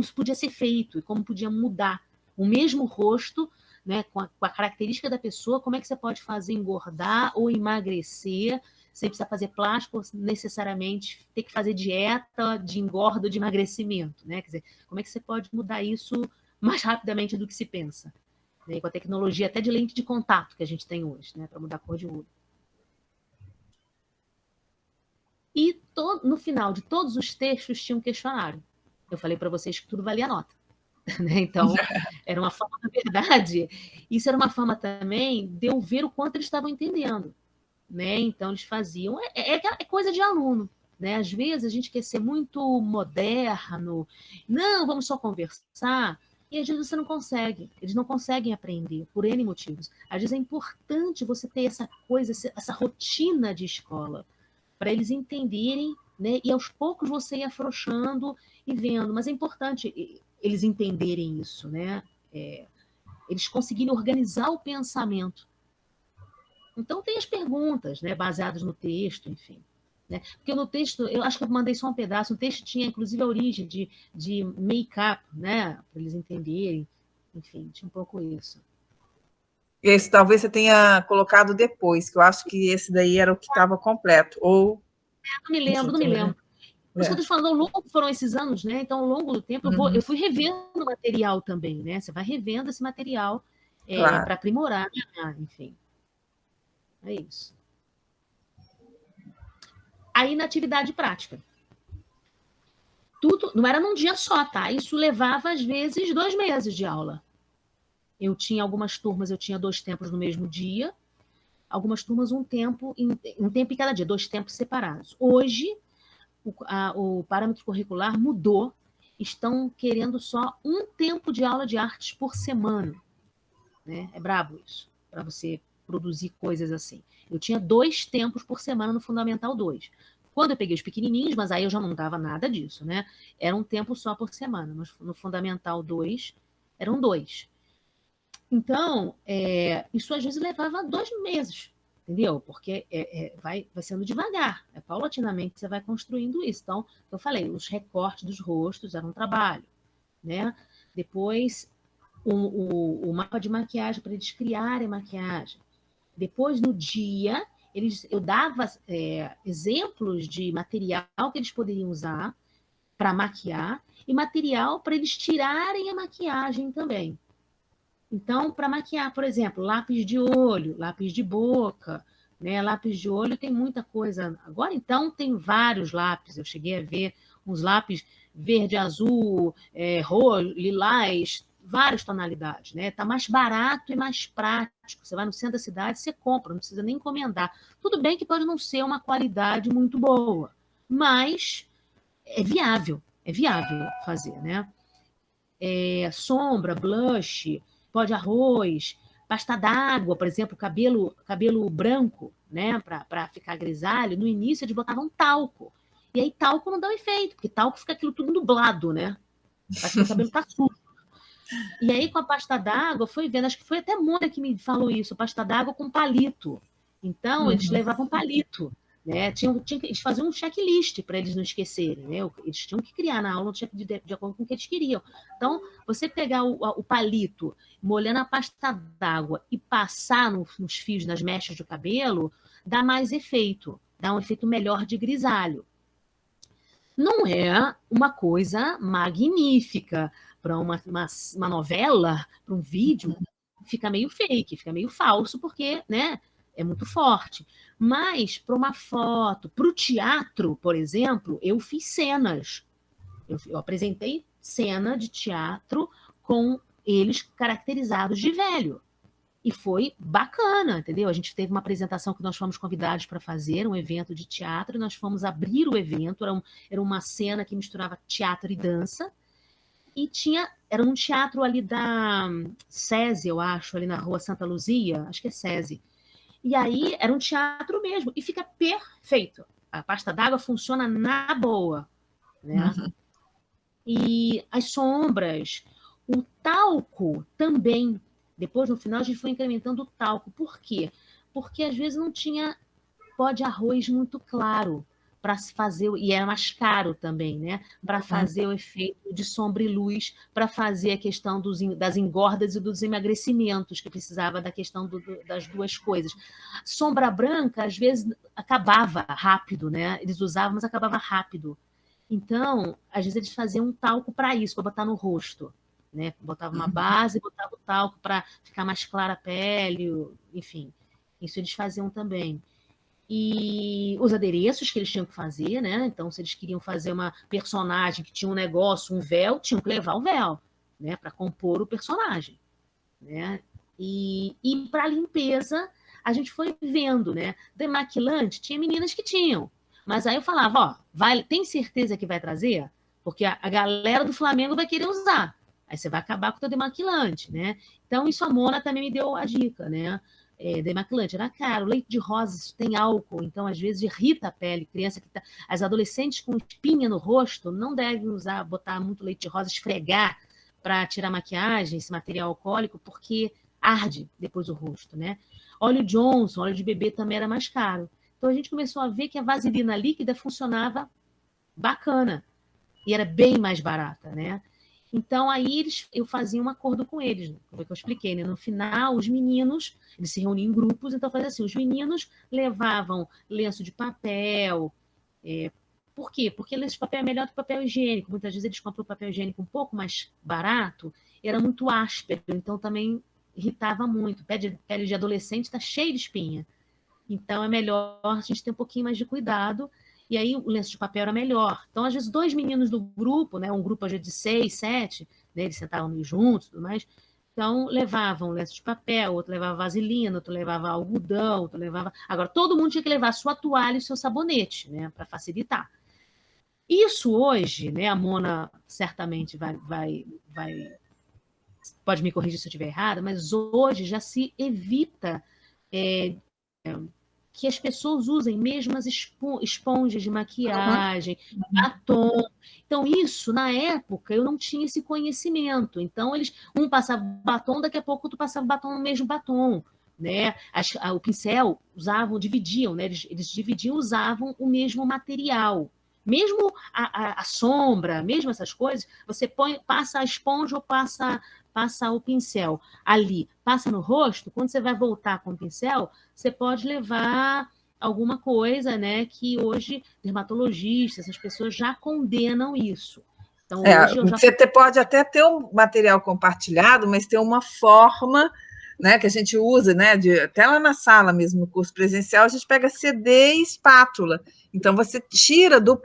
isso podia ser feito e como podia mudar. O mesmo rosto, né, com a característica da pessoa, como é que você pode fazer engordar ou emagrecer sem precisar fazer plástico, necessariamente ter que fazer dieta de engorda, de emagrecimento, né? Quer dizer, como é que você pode mudar isso mais rapidamente do que se pensa? Né? Com a tecnologia até de lente de contato que a gente tem hoje, né? Para mudar a cor de olho. E no final de todos os textos tinha um questionário. Eu falei para vocês que tudo valia nota. Né? Então, era uma forma, na verdade, isso era uma forma também de eu ver o quanto eles estavam entendendo. Né? Então, eles faziam... É coisa de aluno. Né? Às vezes, a gente quer ser muito moderno. Não, vamos só conversar. E às vezes você não consegue. Eles não conseguem aprender, por N motivos. Às vezes é importante você ter essa coisa, essa rotina de escola, para eles entenderem, né? E aos poucos você ir afrouxando e vendo. Mas é importante eles entenderem isso, né? Eles conseguirem organizar o pensamento. Então, tem as perguntas, né? Baseadas no texto, enfim. Né? Porque no texto, eu acho que eu mandei só um pedaço, o texto tinha, inclusive, a origem de make-up, né? Para eles entenderem. Enfim, tinha um pouco isso. Esse talvez você tenha colocado depois, que eu acho que esse daí era o que estava completo. Ou... Não me lembro, não me lembro. Por isso que eu estou falando, ao longo foram esses anos, né? Então, ao longo do tempo, eu fui revendo o material também, né? Você vai revendo esse material claro, para aprimorar, enfim. É isso. Aí, na atividade prática. Tudo, não era num dia só, tá? Isso levava, às vezes, 2 meses de aula. Eu tinha algumas turmas, eu tinha 2 tempos no mesmo dia, algumas turmas um tempo em cada dia, 2 tempos separados. Hoje, o parâmetro curricular mudou, estão querendo só 1 tempo de aula de artes por semana. Né? É brabo isso, para você produzir coisas assim. Eu tinha 2 tempos por semana no Fundamental 2. Quando eu peguei os pequenininhos, mas aí eu já não dava nada disso, né? Era 1 tempo só por semana, mas no Fundamental 2 eram 2. Então, isso às vezes levava 2 meses, entendeu? Porque vai sendo devagar, paulatinamente você vai construindo isso. Então, eu falei, os recortes dos rostos eram um trabalho, né? Depois, o mapa de maquiagem, para eles criarem maquiagem. Depois, no dia, eu dava exemplos de material que eles poderiam usar para maquiar e material para eles tirarem a maquiagem também. Então, para maquiar, por exemplo, lápis de olho, lápis de boca, né? Lápis de olho tem muita coisa. Agora, então, tem vários lápis. Eu cheguei a ver uns lápis verde, azul, roxo, lilás, várias tonalidades, né? Tá mais barato e mais prático. Você vai no centro da cidade, você compra, não precisa nem encomendar. Tudo bem que pode não ser uma qualidade muito boa, mas é viável fazer, né? Sombra, blush, pó de arroz, pasta d'água, por exemplo, cabelo branco, né, para ficar grisalho. No início eles botavam talco. E aí talco não dá efeito, porque talco fica aquilo tudo nublado, né? Parece que o cabelo tá sujo. E aí com a pasta d'água, foi vendo, acho que foi até a Mônica que me falou isso, pasta d'água com palito. Então, eles levavam palito. Né? Eles faziam um checklist para eles não esquecerem, né? Eles tinham que criar na aula de acordo com o que eles queriam. Então, você pegar o palito, molhando a pasta d'água e passar nos fios, nas mechas do cabelo, dá mais efeito, dá um efeito melhor de grisalho. Não é uma coisa magnífica para uma novela, para um vídeo, fica meio fake, fica meio falso, porque, né, é muito forte. Mas, para uma foto, para o teatro, por exemplo, eu fiz cenas. Eu apresentei cena de teatro com eles caracterizados de velho. E foi bacana, entendeu? A gente teve uma apresentação que nós fomos convidados para fazer, um evento de teatro, e nós fomos abrir o evento, era uma cena que misturava teatro e dança, e era um teatro ali da SESI, eu acho, ali na rua Santa Luzia, acho que é SESI. E aí era um teatro mesmo, e fica perfeito. A pasta d'água funciona na boa, né? E as sombras, o talco também. Depois, no final, a gente foi incrementando o talco. Por quê? Porque às vezes não tinha pó de arroz muito claro. para se fazer, e era mais caro também, né? Para fazer o efeito de sombra e luz, para fazer a questão das engordas e dos emagrecimentos, que precisava da questão das duas coisas. Sombra branca, às vezes, acabava rápido, né? Eles usavam, mas acabava rápido. Então, às vezes, eles faziam um talco para isso, para botar no rosto. Né? Botava uma base e botava o talco para ficar mais clara a pele, enfim. Isso eles faziam também. E os adereços que eles tinham que fazer, né? Então, se eles queriam fazer uma personagem que tinha um negócio, um véu, tinham que levar o véu, né? Para compor o personagem, né? E para limpeza, a gente foi vendo, né? Demaquilante, tinha meninas que tinham. Mas aí eu falava, ó, tem certeza que vai trazer? Porque a galera do Flamengo vai querer usar. Aí você vai acabar com o teu demaquilante, né? Então, isso a Mona também me deu a dica, né? Demaquilante era caro, leite de rosas tem álcool, então às vezes irrita a pele. Criança que tá, as adolescentes com espinha no rosto não devem botar muito leite de rosa, esfregar para tirar maquiagem, esse material alcoólico, porque arde depois o rosto, né? Óleo Johnson, óleo de bebê também era mais caro. Então a gente começou a ver que a vaselina líquida funcionava bacana e era bem mais barata, né? Então, aí eu fazia um acordo com eles, como é que eu expliquei, né? No final, os meninos, eles se reuniam em grupos, então fazia assim, os meninos levavam lenço de papel. Por quê? Porque lenço de papel é melhor do que papel higiênico. Muitas vezes eles compram papel higiênico um pouco mais barato, era muito áspero, então também irritava muito. Pele de adolescente está cheia de espinha. Então, é melhor a gente ter um pouquinho mais de cuidado. E aí o lenço de papel era melhor. Então, às vezes, 2 meninos do grupo, né, um grupo às vezes de 6, 7, né, eles sentavam meio juntos e tudo mais, então levavam lenço de papel, outro levava vaselina, outro levava algodão, outro levava... Agora, todo mundo tinha que levar sua toalha e seu sabonete, né, para facilitar. Isso hoje, né, a Mona certamente pode me corrigir se eu estiver errada, mas hoje já se evita que as pessoas usem mesmo as esponjas de maquiagem, batom. Então, isso, na época, eu não tinha esse conhecimento. Então, um passava batom, daqui a pouco outro passava batom no mesmo batom. Né? O pincel dividiam, né? Eles dividiam, usavam o mesmo material. Mesmo a sombra, mesmo essas coisas, você passa a esponja ou passa o pincel ali, passa no rosto, quando você vai voltar com o pincel, você pode levar alguma coisa, né, que hoje dermatologistas, essas pessoas já condenam isso. Então, hoje você pode até ter um material compartilhado, mas ter uma forma, né, que a gente usa, né, até lá na sala mesmo, no curso presencial, a gente pega CD e espátula. Então, você tira do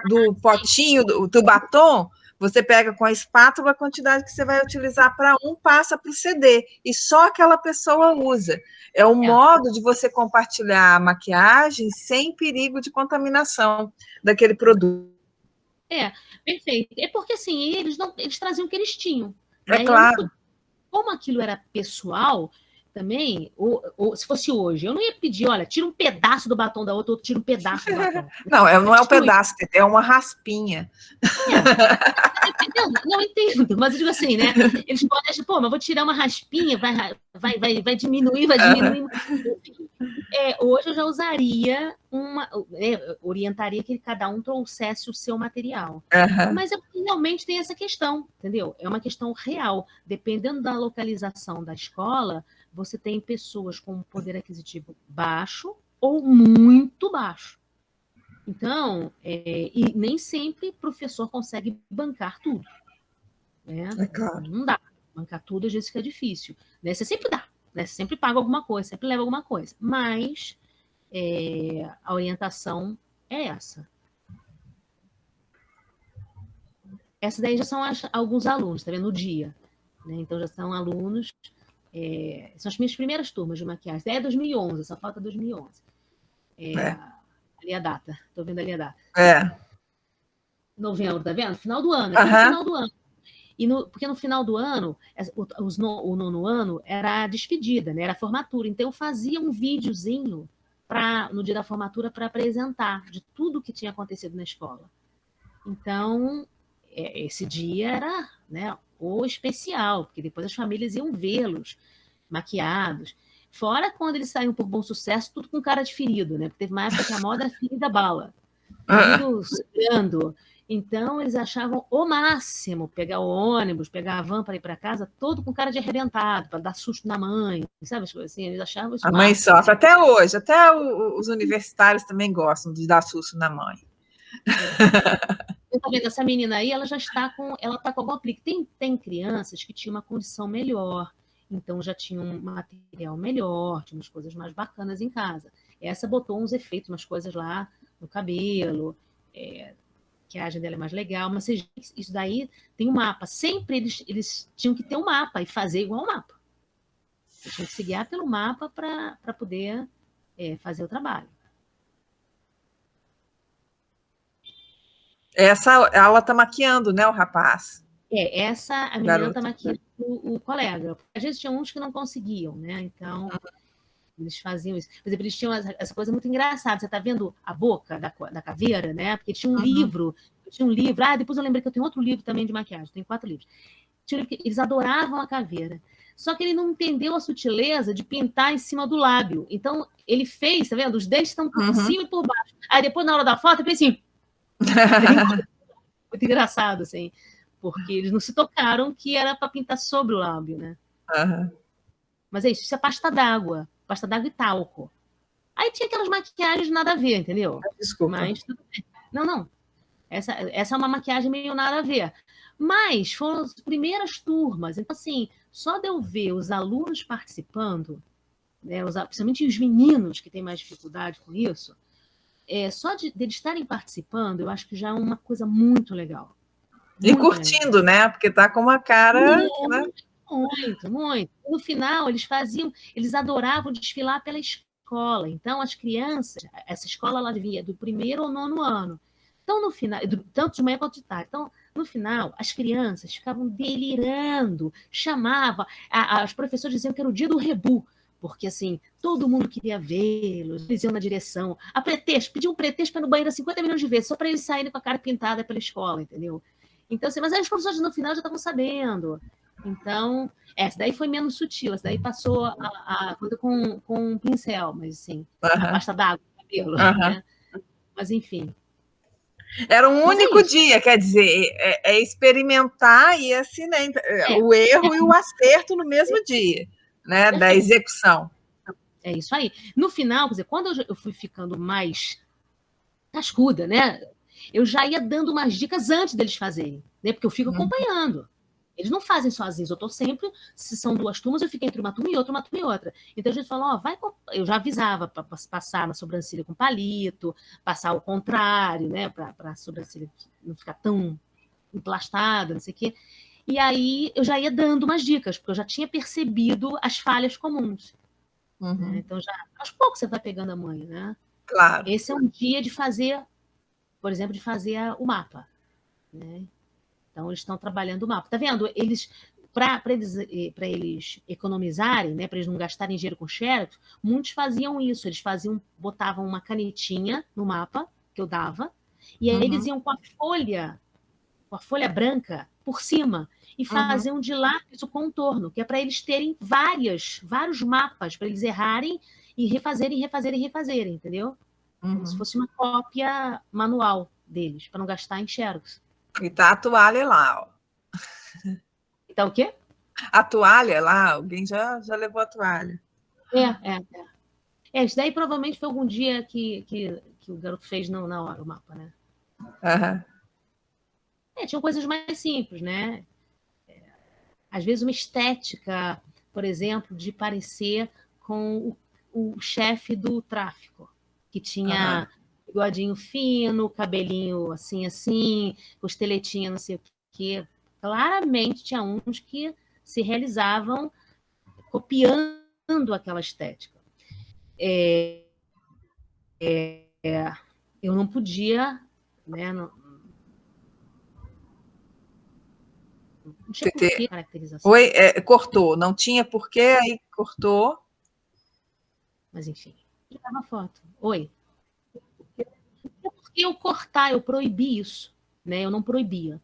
potinho, do batom, você pega com a espátula a quantidade que você vai utilizar para passa para o CD, e só aquela pessoa usa. É um modo de você compartilhar a maquiagem sem perigo de contaminação daquele produto. Perfeito. É porque, assim, eles traziam o que eles tinham. Né? Claro. Como aquilo era pessoal, também, ou se fosse hoje, eu não ia pedir, olha, tira um pedaço do batom da outra, outro tira um pedaço do batom. Não é um pedaço, é uma raspinha. Não entendo, mas eu digo assim, né? Eles podem, mas eu vou tirar uma raspinha, vai diminuir, vai diminuir. Hoje eu já usaria orientaria que cada um trouxesse o seu material. Mas realmente tem essa questão, entendeu? É uma questão real. Dependendo da localização da escola, você tem pessoas com poder aquisitivo baixo ou muito baixo. Então, e nem sempre o professor consegue bancar tudo. Né? Claro. Não dá. Bancar tudo às vezes fica difícil. Né? Você sempre dá. Né? Você sempre paga alguma coisa, sempre leva alguma coisa. Mas a orientação é essa. Essas daí já são alguns alunos, tá vendo? No dia. Né? Então, já são alunos... são as minhas primeiras turmas de maquiagem. É 2011, só falta 2011. Ali a data. Estou vendo ali a data. Novembro, tá vendo? Final do ano. Final do ano. Porque no final do ano, o nono ano era a despedida, né? Era a formatura. Então, eu fazia um videozinho no dia da formatura para apresentar de tudo que tinha acontecido na escola. Então, esse dia era, né, o especial, porque depois as famílias iam vê-los maquiados. Fora quando eles saíam por bom sucesso, tudo com cara de ferido, né? Porque teve uma época que a moda era ferida bala. tudo sangrando. Então, eles achavam o máximo pegar o ônibus, pegar a van para ir para casa, todo com cara de arrebentado, para dar susto na mãe, sabe as coisas assim? Eles achavam isso A mãe máximo. sofre até hoje, até os universitários também gostam de dar susto na mãe. Eu tô vendo, essa menina aí, ela já está com, ela está com algum aplique. Tem crianças que tinham uma condição melhor, então já tinham um material melhor, tinha umas coisas mais bacanas em casa. Essa botou uns efeitos, umas coisas lá no cabelo, que a maquiagem dela é mais legal, mas isso daí tem um mapa. Sempre eles tinham que ter um mapa e fazer igual o mapa. Eles tinham que se guiar pelo mapa para poder fazer o trabalho. Essa, ela tá maquiando, né, o rapaz? Essa a menina está maquiando o colega. Às vezes tinha uns que não conseguiam, né? Então, eles faziam isso. Por exemplo, eles tinham essa coisa muito engraçada. Você está vendo a boca da caveira, né? Porque tinha um livro. Tinha um livro. Depois eu lembrei que eu tenho outro livro também de maquiagem. Tem 4 livros. Eles adoravam a caveira. Só que ele não entendeu a sutileza de pintar em cima do lábio. Então, ele fez, tá vendo? Os dentes estão por cima e por baixo. Aí depois, na hora da foto, eu pensei assim... Muito engraçado, assim. Porque eles não se tocaram que era para pintar sobre o lábio, né? Mas é isso é pasta d'água e talco. Aí tinha aquelas maquiagens nada a ver, entendeu? Desculpa. Mas tudo bem. Não. Essa é uma maquiagem meio nada a ver. Mas foram as primeiras turmas. Então, assim, só de eu ver os alunos participando, né, principalmente os meninos que têm mais dificuldade com isso, só de eles estarem participando, eu acho que já é uma coisa muito legal. E curtindo, né? Porque tá com uma cara... né? Muito. No final, eles adoravam desfilar pela escola. Então, as crianças, essa escola ela vinha do 1º ao 9º ano. Então, no final, tanto de manhã quanto de tarde. Então, no final, as crianças ficavam delirando, chamavam, as professoras diziam que era o dia do rebu, porque assim, todo mundo queria vê-los, eles iam na direção. Pediam um pretexto para ir no banheiro 50 minutos de vez, só para eles saírem com a cara pintada pela escola, entendeu? Então, assim, mas aí os professores no final já estavam sabendo. Então, essa daí foi menos sutil, essa daí passou a coisa com um pincel, mas assim, a pasta d'água no cabelo, né? Mas enfim. Era um único dia, quer dizer, experimentar e assim, né? O erro e o acerto no mesmo dia, né? Da execução. É isso aí. No final, quer dizer, quando eu fui ficando mais cascuda, né? Eu já ia dando umas dicas antes deles fazerem, né? Porque eu fico acompanhando. Eles não fazem sozinhos, eu estou sempre, se são 2 turmas, eu fico entre uma turma e outra, Então a gente fala, eu já avisava para passar na sobrancelha com palito, passar ao contrário, né, para a sobrancelha não ficar tão emplastada, não sei o quê. E aí eu já ia dando umas dicas, porque eu já tinha percebido as falhas comuns. Né? Então, aos poucos você vai pegando a manha, né? Claro. Esse é um dia de fazer, por exemplo, de fazer o mapa, né? Então, eles estão trabalhando o mapa. Tá vendo? Para eles economizarem, né, para eles não gastarem dinheiro com xerox, muitos faziam isso. Eles botavam uma canetinha no mapa, que eu dava, e aí eles iam com a folha branca por cima, e faziam de lápis o contorno, que é para eles terem vários mapas, para eles errarem e refazerem, entendeu? Como se fosse uma cópia manual deles, para não gastar em xerox. E tá a toalha lá, ó. E tá o quê? A toalha lá, alguém já levou a toalha. Isso daí provavelmente foi algum dia que o garoto fez na hora o mapa, né? Tinham coisas mais simples, né? Às vezes uma estética, por exemplo, de parecer com o chefe do tráfico, que tinha bigodinho fino, cabelinho assim, costeletinha, não sei o quê. Claramente tinha uns que se realizavam copiando aquela estética. Eu não podia, né? Não tinha porquê caracterização. Oi, cortou, não tinha porquê, aí cortou. Mas enfim, eu dava foto. Oi. Eu cortar, eu proibi isso, né? Eu não proibia.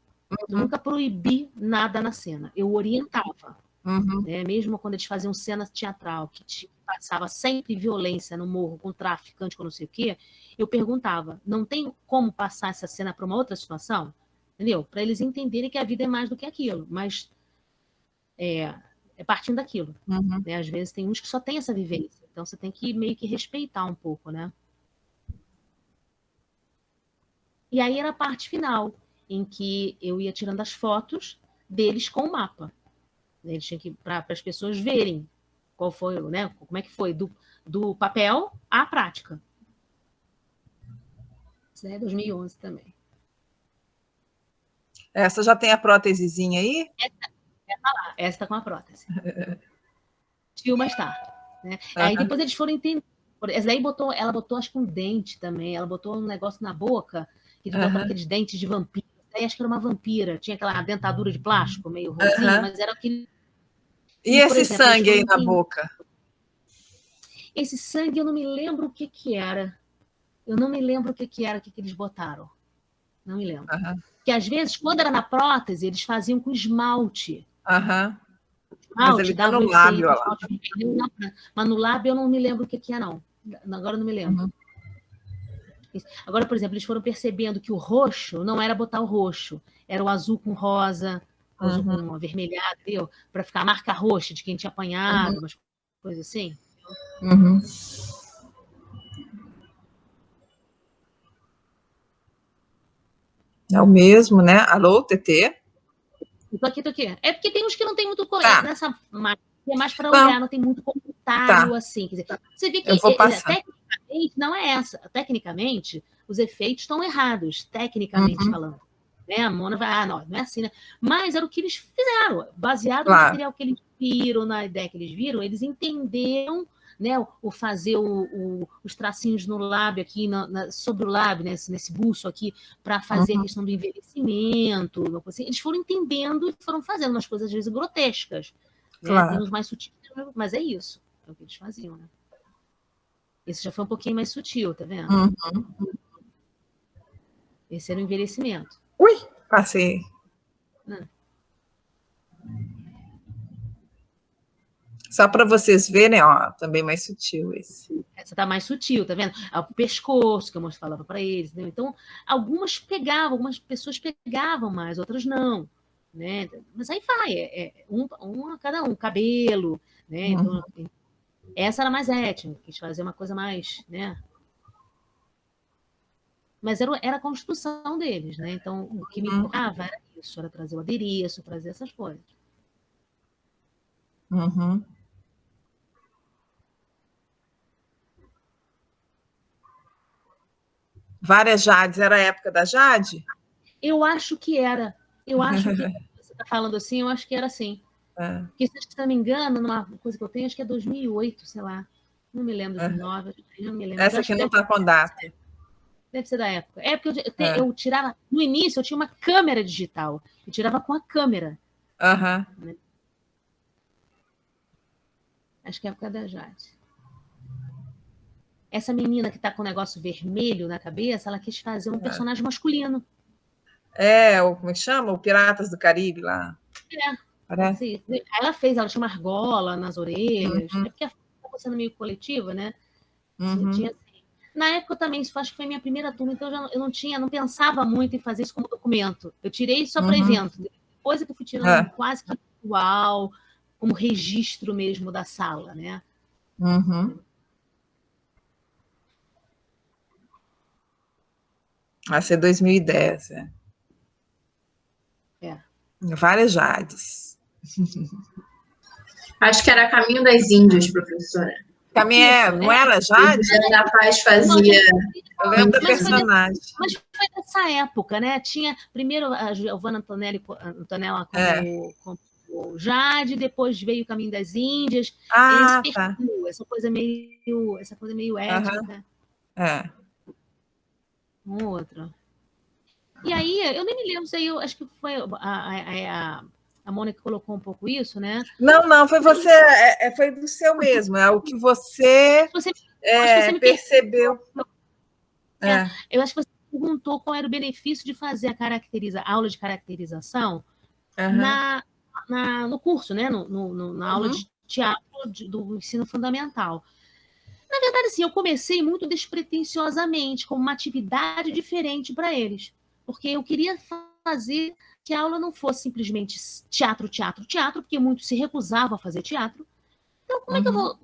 Eu nunca proibi nada na cena. Eu orientava. Né? Mesmo quando eles faziam cena teatral, que tinha que passava sempre violência no morro, com traficante, com não sei o quê, eu perguntava, não tem como passar essa cena para uma outra situação? Entendeu? Para eles entenderem que a vida é mais do que aquilo, mas é partindo daquilo. Uhum. Né? Às vezes tem uns que só tem essa vivência, então você tem que meio que respeitar um pouco, né? E aí era a parte final, em que eu ia tirando as fotos deles com o mapa. Eles tinham que para as pessoas verem qual foi, né? Como é que foi do papel à prática. Isso é 2011 também. Essa já tem a prótesezinha aí? Essa tá com a prótese. Tio mais tarde. Né? Aí depois eles foram entender. Essa daí ela botou acho que um dente também. Ela botou um negócio na boca, que eles botaram aqueles dentes de vampiro. Aí acho que era uma vampira. Tinha aquela dentadura de plástico, meio rosinha, mas era aquele. E esse exemplo, sangue aí na boca? Esse sangue eu não me lembro o que era. Eu não me lembro o que era, o que eles botaram. Não me lembro. Porque às vezes, quando era na prótese, eles faziam com esmalte. Mas ele tá no lábio, ó lá. Mas no lábio eu não me lembro o que é, não. Agora eu não me lembro. Agora, por exemplo, eles foram percebendo que o roxo não era botar o roxo, era o azul com rosa, o azul com avermelhado, entendeu? Para ficar a marca roxa de quem tinha apanhado, umas coisas assim. É o mesmo, né? Alô, TT? Tô aqui. É porque tem uns que não tem muito... Nessa marca é mais para olhar, não tem muito comentário assim. Quer dizer, você vê que tecnicamente não é essa. Tecnicamente, os efeitos estão errados, tecnicamente falando. Né? A Mona vai, não é assim, né? Mas era o que eles fizeram. Baseado no material que eles viram, na ideia que eles viram, eles entenderam, né, o fazer os tracinhos no lábio aqui, sobre o lábio, né, nesse buço aqui, para fazer a questão do envelhecimento. Assim. Eles foram entendendo e foram fazendo umas coisas, às vezes, grotescas. Né? Tem uns mais sutis, mas é isso. É o que eles faziam, né? Esse já foi um pouquinho mais sutil, tá vendo? Esse era o envelhecimento. Ui, passei. Só para vocês verem, ó, também mais sutil esse. Essa tá mais sutil, tá vendo? O pescoço, que eu falava para eles. Né? Então, algumas pessoas pegavam mais, outras não. Né? Mas aí vai, um a cada um, cabelo, né? Então, essa era mais étnica, quis fazer uma coisa mais, né? Mas era a construção deles, né? Então, o que me tocava era isso, era trazer o adereço, trazer essas coisas. Várias Jades, era a época da Jade? Eu acho que era. Eu acho que você está falando assim, eu acho que era assim. Porque, se não me engano, numa coisa que eu tenho, acho que é 2008, sei lá. Não me lembro, 2009, não me lembro. Essa aqui não está com data. Deve ser da época. É porque eu tirava... No início, eu tinha uma câmera digital. Eu tirava com a câmera. Né? Acho que é a época da Jade. Essa menina que está com o negócio vermelho na cabeça, ela quis fazer um personagem masculino. Como é que chama? O Piratas do Caribe lá. Parece. Ela tinha uma argola nas orelhas. É porque a foto estava sendo meio coletiva, né? Tinha assim. Na época eu também, acho que foi a minha primeira turma, então eu não pensava muito em fazer isso como documento. Eu tirei isso só para evento. Depois é que eu fui tirando quase que igual, como registro mesmo da sala, né? Vai ser 2010, Várias Jades. Acho que era Caminho das Índias, professora. Não era Jade? A Paz fazia... Eu lembro da personagem. Mas foi dessa época, né? Tinha primeiro a Giovanna Antonella como Jade, depois veio o Caminho das Índias. Essa coisa meio ética. Outra. E aí, eu nem me lembro, eu acho que foi a Mônica que colocou um pouco isso, né? Não, foi você, foi do seu mesmo, é o que você percebeu. Eu acho que você perguntou qual era o benefício de fazer a aula de caracterização no curso, né? Na aula teatro do ensino fundamental. Na verdade, assim, eu comecei muito despretensiosamente, como uma atividade diferente para eles, porque eu queria fazer que a aula não fosse simplesmente teatro, teatro, teatro, porque muitos se recusavam a fazer teatro. Então,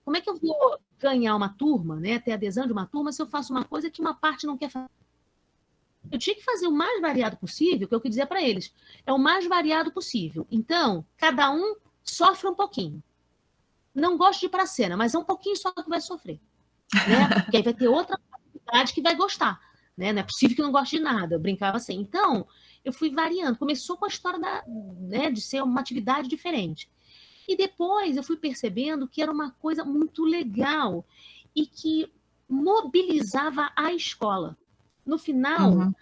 como é que eu vou ganhar uma turma, né, ter adesão de uma turma, se eu faço uma coisa que uma parte não quer fazer? Eu tinha que fazer o mais variado possível, que é o que eu dizia para eles. É o mais variado possível. Então, cada um sofre um pouquinho. Não gosto de ir para a cena, mas é um pouquinho só que vai sofrer. Né? Porque aí vai ter outra atividade que vai gostar. Né? Não é possível que não goste de nada. Eu brincava assim. Então, eu fui variando. Começou com a história né, de ser uma atividade diferente. E depois eu fui percebendo que era uma coisa muito legal e que mobilizava a escola. No final,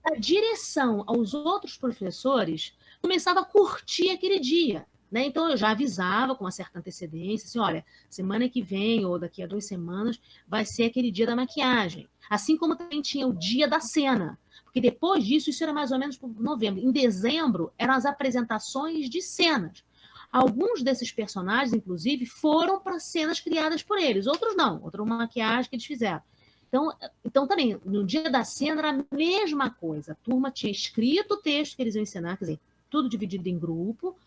a direção aos outros professores começava a curtir aquele dia. Né? Então, eu já avisava com uma certa antecedência, assim, olha, semana que vem ou daqui a 2 semanas vai ser aquele dia da maquiagem. Assim como também tinha o dia da cena. Porque depois disso, isso era mais ou menos por novembro. Em dezembro, eram as apresentações de cenas. Alguns desses personagens, inclusive, foram para cenas criadas por eles. Outros não. Outra maquiagem que eles fizeram. Então, também, no dia da cena era a mesma coisa. A turma tinha escrito o texto que eles iam ensinar, quer dizer, tudo dividido em grupo.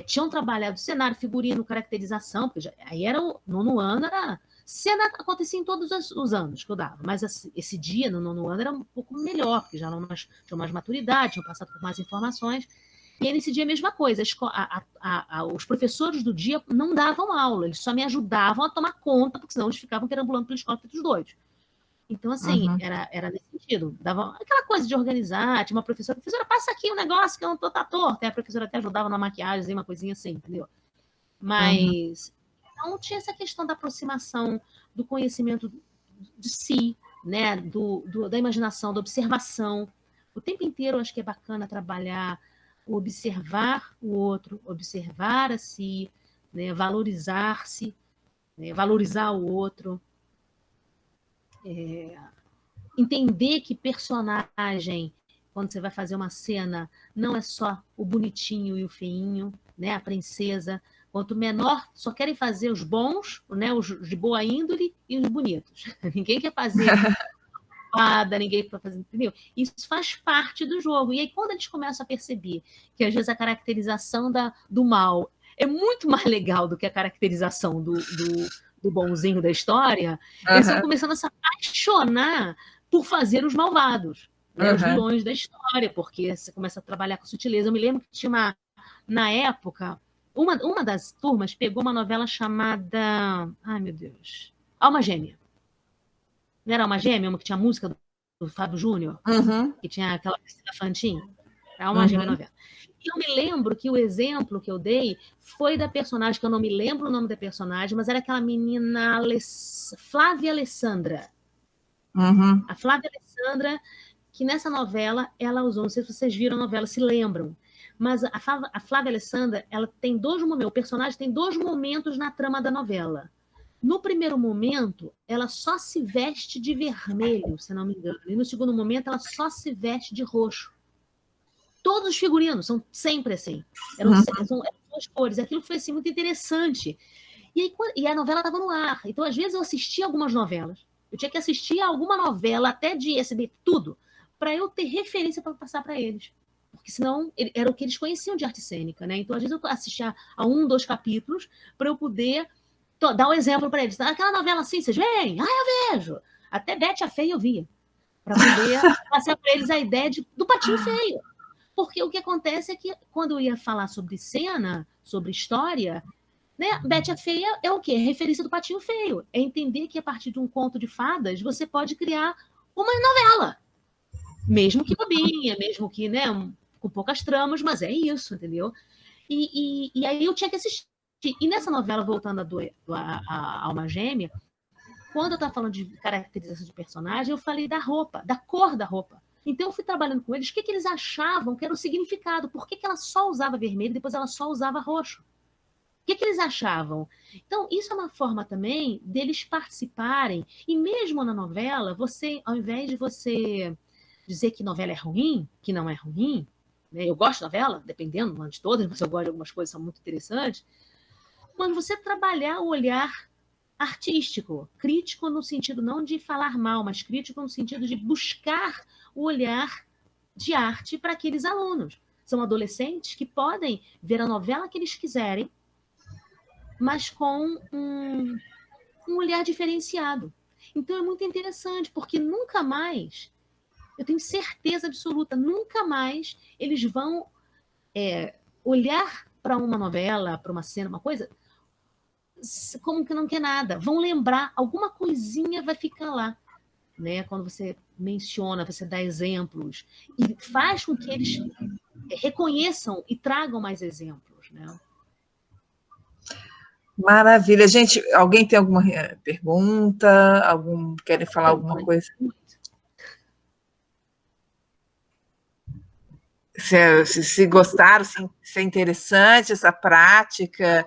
Tinham trabalhado cenário, figurino, caracterização, porque aí era o nono ano, era cena acontecia em todos os anos que eu dava, mas esse dia no nono ano era um pouco melhor, porque já tinham mais maturidade, tinham passado por mais informações, e aí nesse dia a mesma coisa, os professores do dia não davam aula, eles só me ajudavam a tomar conta, porque senão eles ficavam perambulando pela escola feitos doidos. Então, assim, era nesse sentido. Dava aquela coisa de organizar, tinha uma professora, passa aqui um negócio que eu não tô tá torto. Aí a professora até ajudava na maquiagem, uma coisinha assim, entendeu? Mas não tinha essa questão da aproximação, do conhecimento de si, né? Da imaginação, da observação. O tempo inteiro eu acho que é bacana trabalhar, observar o outro, observar a si, né? Valorizar-se, né? Valorizar o outro. Entender que personagem, quando você vai fazer uma cena, não é só o bonitinho e o feinho, né? A princesa. Quanto menor, só querem fazer os bons, né? Os de boa índole e os bonitos. Ninguém quer fazer nada, ninguém quer fazer, entendeu? Isso faz parte do jogo. E aí, quando eles começam a perceber que, às vezes, a caracterização do mal é muito mais legal do que a caracterização do bonzinho da história, eles estão começando a se apaixonar por fazer os malvados, né? Os vilões da história, porque você começa a trabalhar com sutileza. Eu me lembro que tinha na época, uma das turmas pegou uma novela chamada, ai meu Deus, Alma Gêmea. Não era Alma Gêmea, uma que tinha a música do Fábio Júnior, que tinha aquela Priscila Fantin? Era Alma Gêmea novela. E eu me lembro que o exemplo que eu dei foi da personagem, que eu não me lembro o nome da personagem, mas era aquela menina Flávia Alessandra. A Flávia Alessandra, que nessa novela, ela usou, não sei se vocês viram a novela, se lembram, mas a Flávia Alessandra, ela tem o personagem tem 2 momentos na trama da novela. No primeiro momento, ela só se veste de vermelho, se não me engano, e no segundo momento, ela só se veste de roxo. Todos os figurinos são sempre assim. Eram 2 cores. Aquilo foi assim, muito interessante. E a novela estava no ar. Então, às vezes, eu assistia algumas novelas. Eu tinha que assistir a alguma novela, até de SB, tudo, para eu ter referência para passar para eles. Porque senão era o que eles conheciam de arte cênica, né? Então, às vezes, eu assistia a 1, 2 capítulos para eu poder dar um exemplo para eles. Aquela novela assim, vocês veem? Eu vejo. Até Betty a Feia eu via. Para poder passar para eles a ideia do Patinho Feio. Porque o que acontece é que, quando eu ia falar sobre cena, sobre história, né, Betty a Feia é o quê? Referência do Patinho Feio. É entender que, a partir de um conto de fadas, você pode criar uma novela. Mesmo que bobinha, mesmo que, né, com poucas tramas, mas é isso, entendeu? E aí eu tinha que assistir. E nessa novela, voltando a Alma Gêmea, quando eu estava falando de caracterização de personagem, eu falei da roupa, da cor da roupa. Então, eu fui trabalhando com eles, o que eles achavam que era o significado, por que ela só usava vermelho e depois ela só usava roxo. O que eles achavam? Então, isso é uma forma também deles participarem, e mesmo na novela, você, ao invés de você dizer que novela é ruim, que não é ruim, né? Eu gosto de novela, dependendo, não de todas, mas eu gosto de algumas coisas que são muito interessantes, mas você trabalhar o olhar artístico, crítico no sentido não de falar mal, mas crítico no sentido de buscar o olhar de arte para aqueles alunos. São adolescentes que podem ver a novela que eles quiserem, mas com um olhar diferenciado. Então é muito interessante, porque nunca mais, eu tenho certeza absoluta, nunca mais eles vão olhar para uma novela, para uma cena, uma coisa, como que não quer nada. Vão lembrar, alguma coisinha vai ficar lá. Né? Quando você menciona, você dá exemplos, e faz com que eles reconheçam e tragam mais exemplos. Né? Maravilha. Gente, alguém tem alguma pergunta? Querem falar alguma coisa? Se gostaram, se é interessante essa prática,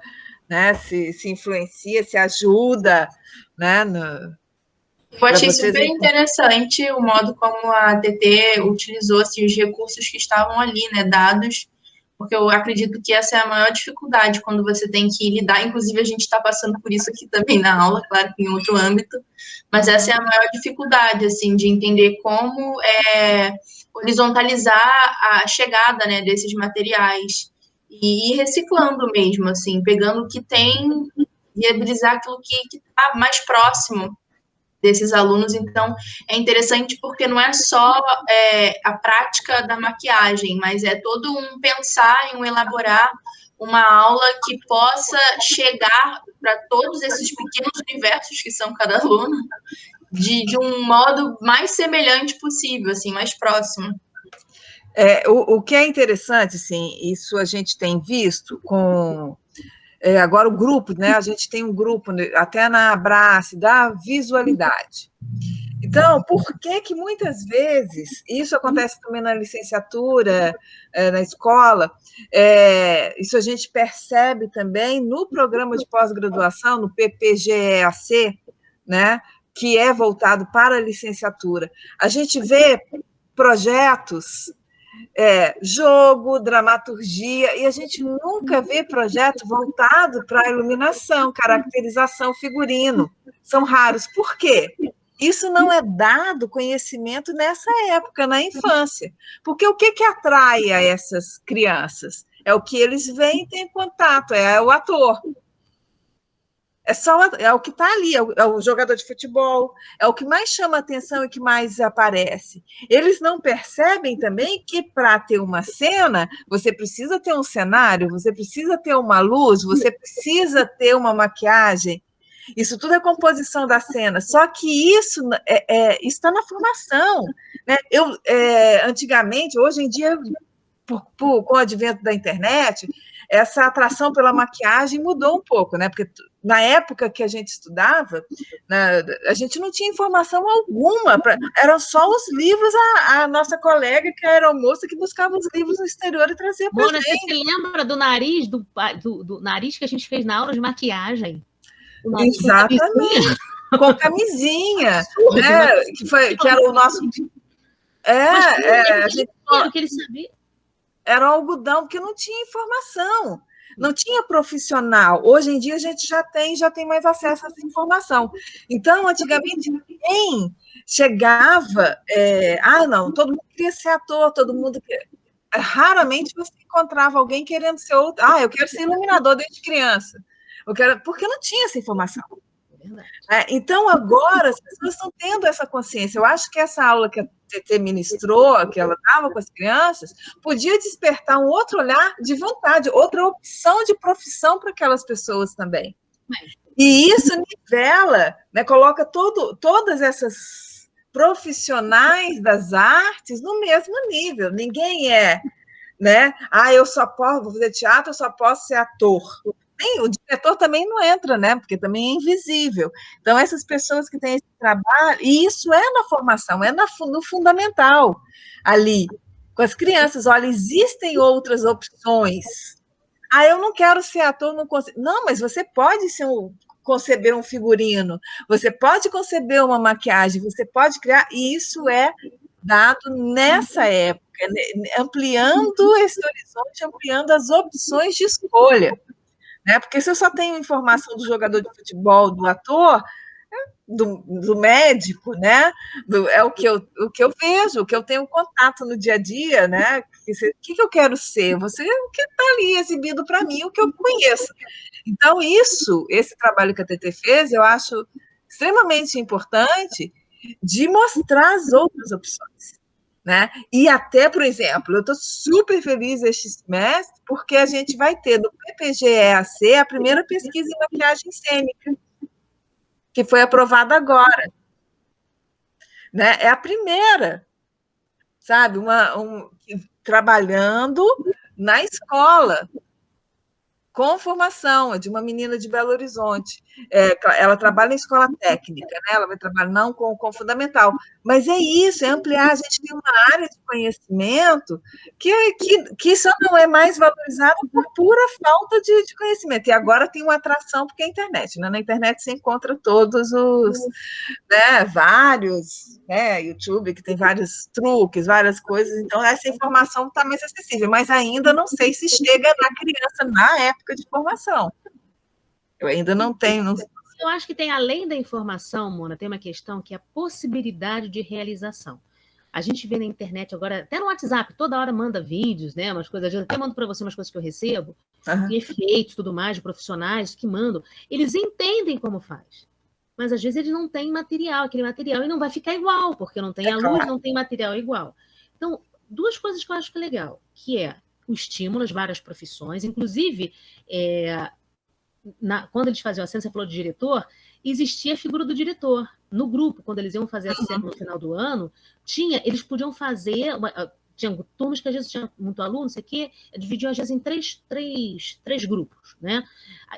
né? Se influencia, se ajuda, né? Eu achei super interessante o modo como a TT utilizou assim, os recursos que estavam ali, né, dados, porque eu acredito que essa é a maior dificuldade quando você tem que lidar, inclusive a gente está passando por isso aqui também na aula, claro que em outro âmbito, mas essa é a maior dificuldade, assim, de entender como horizontalizar a chegada, né, desses materiais e ir reciclando mesmo, assim, pegando o que tem, viabilizar aquilo que está mais próximo desses alunos. Então, é interessante porque não é só a prática da maquiagem, mas é todo um pensar e um elaborar uma aula que possa chegar para todos esses pequenos universos que são cada aluno de um modo mais semelhante possível, assim, mais próximo. O que é interessante, assim, isso a gente tem visto com... agora o grupo, né? A gente tem um grupo, até na Abrace, da visualidade. Então, por que muitas vezes, isso acontece também na licenciatura, na escola, isso a gente percebe também no programa de pós-graduação, no PPGEAC, né, que é voltado para a licenciatura. A gente vê projetos, jogo, dramaturgia, e a gente nunca vê projeto voltado para a iluminação, caracterização, figurino. São raros. Por quê? Isso não é dado conhecimento nessa época, na infância. Porque o que atrai a essas crianças? É o que eles veem e têm contato, é o ator. É o que está ali, é o jogador de futebol, é o que mais chama atenção e que mais aparece. Eles não percebem também que para ter uma cena, você precisa ter um cenário, você precisa ter uma luz, você precisa ter uma maquiagem. Isso tudo é composição da cena, só que isso está na formação. Né? Antigamente, hoje em dia, com o advento da internet, essa atração pela maquiagem mudou um pouco, né? Porque na época que a gente estudava, a gente não tinha informação alguma, eram só os livros, a nossa colega, que era moça, que buscava os livros no exterior e trazia para a gente. Você se lembra do nariz, do nariz que a gente fez na aula de maquiagem? Exatamente, com camisinha, né? Que era o nosso... a gente... que ele sabia. Era o algodão, porque não tinha informação, não tinha profissional. Hoje em dia a gente já tem mais acesso a essa informação. Então, antigamente, ninguém chegava... não, todo mundo queria ser ator, todo mundo... Raramente você encontrava alguém querendo ser outro. Eu quero ser iluminador desde criança. Porque não tinha essa informação. Então, agora, as pessoas estão tendo essa consciência. Eu acho que essa aula que a TT ministrou, que ela dava com as crianças, podia despertar um outro olhar de vontade, outra opção de profissão para aquelas pessoas também. E isso nivela, né, coloca todas essas profissionais das artes no mesmo nível. Ninguém né? Eu só posso, vou fazer teatro, eu só posso ser ator. O diretor também não entra, né? Porque também é invisível. Então, essas pessoas que têm esse trabalho, e isso é na formação, no fundamental, ali, com as crianças. Olha, existem outras opções. Eu não quero ser ator, não consigo. Não, mas você pode conceber um figurino, você pode conceber uma maquiagem, você pode criar, e isso é dado nessa época, ampliando esse horizonte, ampliando as opções de escolha. né? Porque se eu só tenho informação do jogador de futebol, do ator, do médico, né? É o que eu vejo, o que eu tenho contato no dia a dia, né? O que eu quero ser? Você o que está ali exibido para mim, o que eu conheço. Então, esse trabalho que a TT fez, eu acho extremamente importante de mostrar as outras opções. Né? E até, por exemplo, eu estou super feliz este semestre porque a gente vai ter no PPG-EAC a primeira pesquisa em maquiagem cênica, que foi aprovada agora. Né? É a primeira, sabe? Trabalhando na escola, com formação, é de uma menina de Belo Horizonte. Ela trabalha em escola técnica, né? Ela vai trabalhar não com fundamental. Mas é isso, é ampliar. A gente tem uma área de conhecimento que só não é mais valorizada por pura falta de conhecimento. E agora tem uma atração, porque é a internet, né? Na internet você encontra todos os, né, vários, né, YouTube, que tem vários truques, várias coisas, então essa informação está mais acessível, mas ainda não sei se chega na criança na época de formação. Eu ainda não tenho. Eu acho que tem, além da informação, Mona, tem uma questão que é a possibilidade de realização. A gente vê na internet agora, até no WhatsApp, toda hora manda vídeos, né, umas coisas, eu até mando para você umas coisas que eu recebo, e efeitos, tudo mais, de profissionais que mandam, eles entendem como faz. Mas às vezes ele não tem material, aquele material, e não vai ficar igual, porque não tem a luz, não tem material igual. Então, duas coisas que eu acho que é legal, que é o estímulo às várias profissões, inclusive, quando eles faziam a cena, você falou de diretor, existia a figura do diretor. No grupo, quando eles iam fazer a cena no final do ano, eles podiam fazer... Tinha turmas que às vezes tinha muito aluno, não sei o quê, dividiam às vezes em três grupos, né?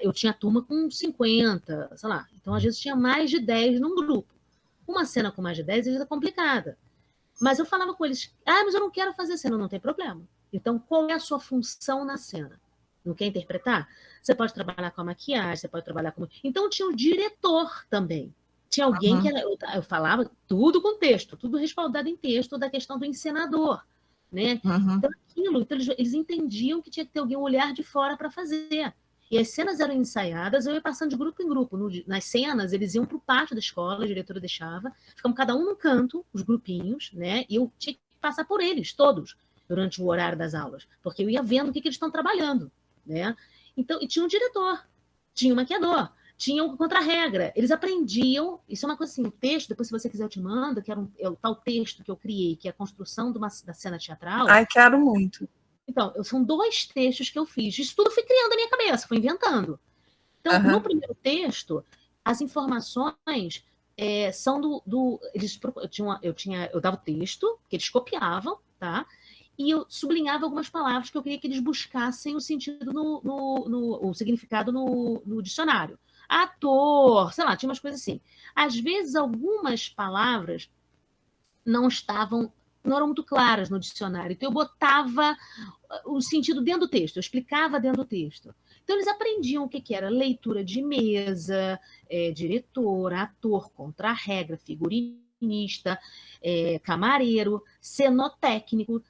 Eu tinha turma com 50, sei lá. Então, às vezes, tinha mais de 10 num grupo. Uma cena com mais de 10 às vezes é complicada. Mas eu falava com eles, mas eu não quero fazer cena, não tem problema. Então, qual é a sua função na cena? Não quer interpretar? Você pode trabalhar com a maquiagem, você pode trabalhar com... Então, tinha o diretor também. Tinha alguém que eu falava tudo com texto, tudo respaldado em texto da questão do encenador. Né? Então, eles entendiam que tinha que ter alguém, um olhar de fora para fazer. E as cenas eram ensaiadas, eu ia passando de grupo em grupo. Nas cenas, eles iam para o pátio da escola, a diretora deixava, ficamos cada um num canto, os grupinhos, né? E eu tinha que passar por eles, todos, durante o horário das aulas, porque eu ia vendo o que eles estão trabalhando, né? Então, e tinha um diretor, tinha um maquiador, tinha um contra-regra. Eles aprendiam, isso é uma coisa assim, o texto, depois se você quiser eu te mando, que é o tal texto que eu criei, que é a construção da cena teatral. Ai, quero muito. Então, são 2 textos que eu fiz. Isso tudo fui criando na minha cabeça, fui inventando. Então, no primeiro texto, as informações são eu dava o texto, que eles copiavam, tá? E eu sublinhava algumas palavras que eu queria que eles buscassem o sentido o significado no dicionário. Ator, sei lá, tinha umas coisas assim. Às vezes, algumas palavras não eram muito claras no dicionário, então eu botava o sentido dentro do texto, eu explicava dentro do texto. Então, eles aprendiam o que era leitura de mesa, diretor, ator, contra-regra, figurinista, camareiro, cenotécnico,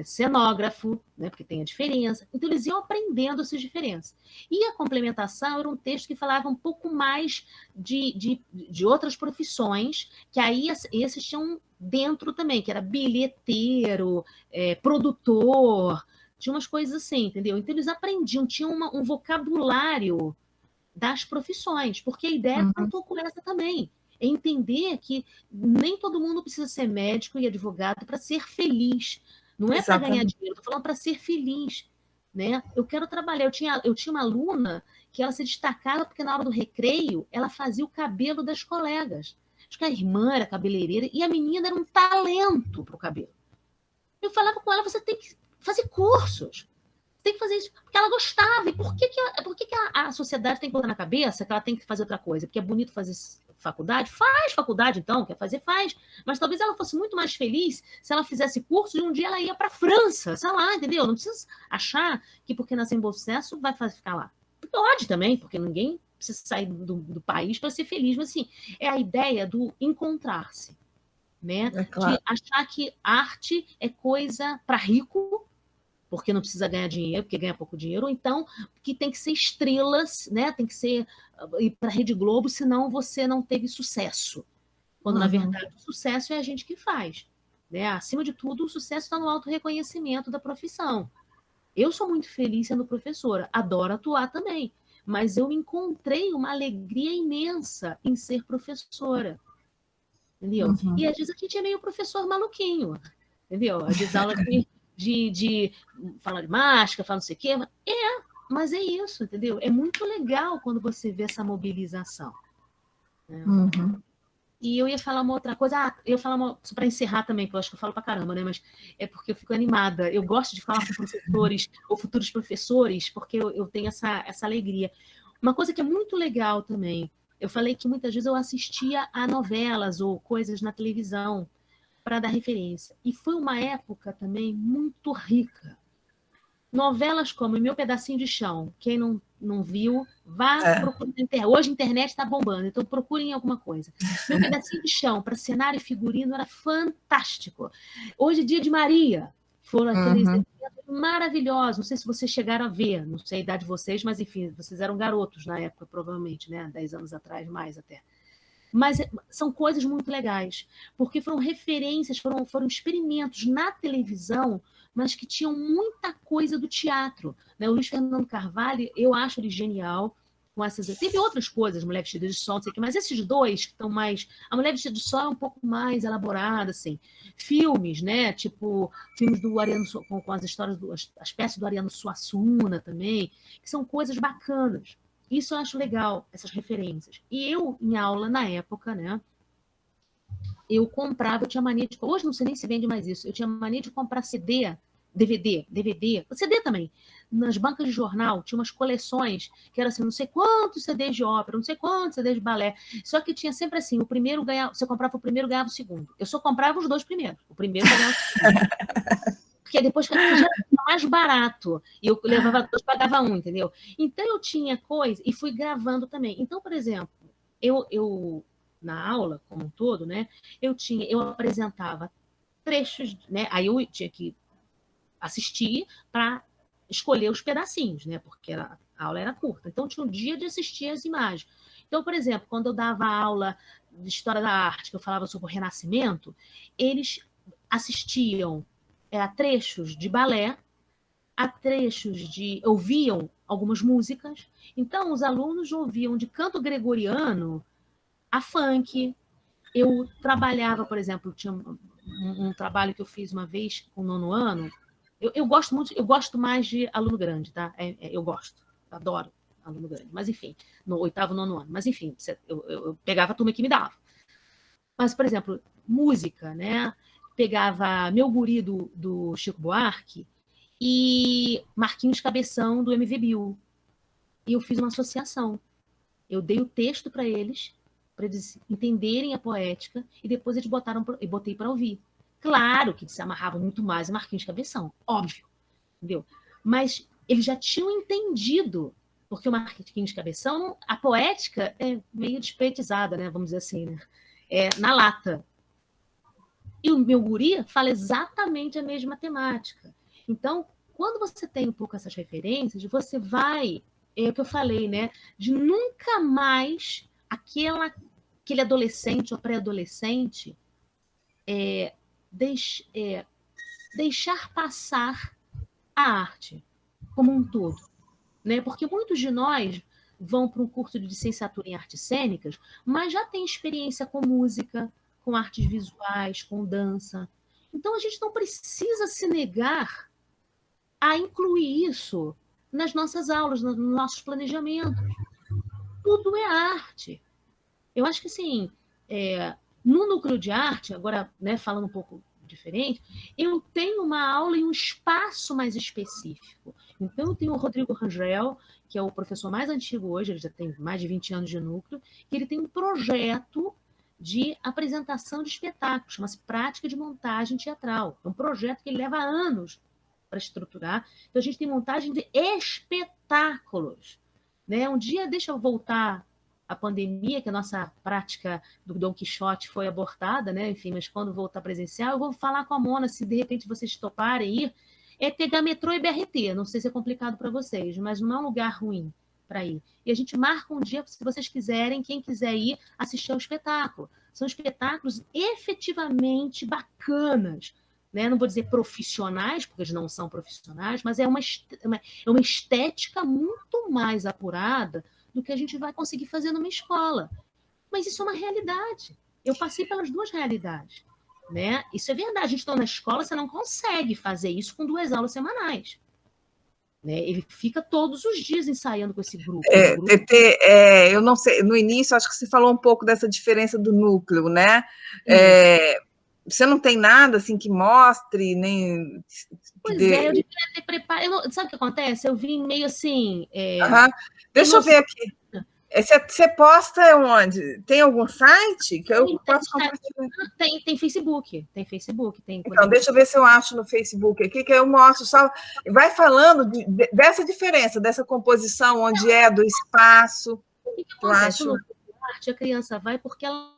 cenógrafo, né, porque tem a diferença. Então, eles iam aprendendo essas diferenças. E a complementação era um texto que falava um pouco mais de outras profissões, que aí esses tinham dentro também, que era bilheteiro, produtor, tinha umas coisas assim, entendeu? Então, eles aprendiam, tinham um vocabulário das profissões, porque a ideia é um pouco essa também. É entender que nem todo mundo precisa ser médico e advogado para ser feliz. Não é para ganhar dinheiro, estou falando para ser feliz. Né? Eu quero trabalhar. Eu tinha uma aluna que ela se destacava porque na hora do recreio ela fazia o cabelo das colegas. Acho que a irmã era cabeleireira e a menina era um talento para o cabelo. Eu falava com ela, você tem que fazer cursos. Tem que fazer isso porque ela gostava. E por que a sociedade tem que botar na cabeça que ela tem que fazer outra coisa? Porque é bonito fazer faculdade? Faz faculdade, então. Quer fazer? Faz. Mas talvez ela fosse muito mais feliz se ela fizesse curso e um dia ela ia para a França. Sei lá, entendeu? Não precisa achar que porque nasceu em Bom Sucesso vai ficar lá. Pode também, porque ninguém precisa sair do país para ser feliz. Mas, assim, é a ideia do encontrar-se. Né? Claro. De achar que arte é coisa para rico, porque não precisa ganhar dinheiro, porque ganha pouco dinheiro, ou então que tem que ser estrelas, né? Tem que ser ir para a Rede Globo, senão você não teve sucesso. Quando, na verdade, o sucesso é a gente que faz. Né? Acima de tudo, o sucesso está no autorreconhecimento da profissão. Eu sou muito feliz sendo professora, adoro atuar também, mas eu encontrei uma alegria imensa em ser professora. Entendeu? E às vezes a gente é meio professor maluquinho, entendeu? Às vezes aula de falar de máscara, falar não sei o quê. Mas é isso, entendeu? É muito legal quando você vê essa mobilização. Né? E eu ia falar uma outra coisa, eu ia falar para encerrar também, porque eu acho que eu falo para caramba, né? Mas é porque eu fico animada. Eu gosto de falar com professores ou futuros professores, porque eu tenho essa alegria. Uma coisa que é muito legal também, eu falei que muitas vezes eu assistia a novelas ou coisas na televisão para dar referência. E foi uma época também muito rica. Novelas como Meu Pedacinho de Chão, quem não viu, vá procurar na internet. Hoje a internet está bombando, então procurem alguma coisa. Meu Pedacinho de Chão, para cenário e figurino, era fantástico. Hoje, Dia de Maria, foram aqueles eventos maravilhosos. Não sei se vocês chegaram a ver, não sei a idade de vocês, mas enfim, vocês eram garotos na época, provavelmente, né? 10 anos atrás, mais até. Mas são coisas muito legais, porque foram referências, foram experimentos na televisão, mas que tinham muita coisa do teatro. Né? O Luiz Fernando Carvalho, eu acho ele genial. Com essas... Teve outras coisas, Mulher Vestida de Sol, não sei o quê, mas esses dois que estão mais... A Mulher Vestida de Sol é um pouco mais elaborada, assim. Filmes, né? Tipo, filmes do Ariano, com as histórias, as peças do Ariano Suassuna também, que são coisas bacanas. Isso eu acho legal, essas referências. E eu, em aula, na época, né? Eu comprava, eu tinha mania de... Hoje não sei nem se vende mais isso. Eu tinha mania de comprar CD, DVD, CD também. Nas bancas de jornal, tinha umas coleções que eram assim, não sei quantos CDs de ópera, não sei quantos CDs de balé. Só que tinha sempre assim, o primeiro ganhava... Você comprava o primeiro, ganhava o segundo. Eu só comprava os dois primeiros. O primeiro ganhava o segundo. Porque depois já era mais barato. E eu levava dois, pagava um, entendeu? Então eu tinha coisa e fui gravando também. Então, por exemplo, eu na aula como um todo, né? Eu apresentava trechos, né? Aí eu tinha que assistir para escolher os pedacinhos, né? Porque a aula era curta. Então tinha um dia de assistir as imagens. Então, por exemplo, quando eu dava aula de história da arte, que eu falava sobre o Renascimento, eles assistiam a trechos de balé, a trechos de... ouviam algumas músicas. Então, os alunos ouviam de canto gregoriano a funk. Eu trabalhava, por exemplo, tinha um trabalho que eu fiz uma vez com o 9º ano. Eu gosto muito, eu gosto mais de aluno grande, tá? Eu gosto, adoro aluno grande. Mas, enfim, no 8º, 9º ano. Mas, enfim, eu pegava a turma que me dava. Mas, por exemplo, música, né? Pegava Meu Guri do Chico Buarque e Marquinhos Cabeção do MV Bill. E eu fiz uma associação. Eu dei o texto para eles entenderem a poética e depois eles botei para ouvir. Claro que se amarrava muito mais a Marquinhos Cabeção, óbvio, entendeu? Mas eles já tinham entendido, porque o Marquinhos Cabeção, a poética é meio despeitizada, né? Vamos dizer assim, né? É na lata. E o Meu Guri fala exatamente a mesma temática. Então, quando você tem um pouco essas referências, você vai, é o que eu falei, né? De nunca mais aquele adolescente ou pré-adolescente deixar passar a arte como um todo. Né? Porque muitos de nós vão para um curso de licenciatura em artes cênicas, mas já tem experiência com música, com artes visuais, com dança. Então, a gente não precisa se negar a incluir isso nas nossas aulas, nos nossos planejamentos. Tudo é arte. Eu acho que, assim, no núcleo de arte, agora, né, falando um pouco diferente, eu tenho uma aula em um espaço mais específico. Então, eu tenho o Rodrigo Rangel, que é o professor mais antigo hoje, ele já tem mais de 20 anos de núcleo, que ele tem um projeto de apresentação de espetáculos, chama-se Prática de Montagem Teatral. É um projeto que ele leva anos para estruturar. Então, a gente tem montagem de espetáculos. Né? Um dia, deixa eu voltar a pandemia, que a nossa prática do Dom Quixote foi abortada, né? Enfim, mas quando voltar presencial, eu vou falar com a Mona, se de repente vocês toparem ir, é pegar metrô e BRT. Não sei se é complicado para vocês, mas não é um lugar ruim para ir. E a gente marca um dia, se vocês quiserem, quem quiser ir, assistir ao espetáculo. São espetáculos efetivamente bacanas. Né? Não vou dizer profissionais, porque eles não são profissionais, mas é uma estética muito mais apurada do que a gente vai conseguir fazer numa escola. Mas isso é uma realidade. Eu passei pelas duas realidades. Né? Isso é verdade. A gente está na escola, você não consegue fazer isso com 2 aulas semanais. Né? Ele fica todos os dias ensaiando com esse grupo. Eu não sei, no início, acho que você falou um pouco dessa diferença do núcleo, né? Você não tem nada assim que mostre, nem. Pois eu devia ter preparado. Sabe o que acontece? Eu vim meio assim. Deixa eu ver aqui. Você posta onde? Tem algum site que eu posso compartilhar? Tem Facebook. Tem Facebook. Então, deixa eu ver se eu acho no Facebook aqui, que eu mostro só. Vai falando dessa diferença, dessa composição, onde é do espaço. O que acontece? No arte, a criança vai porque ela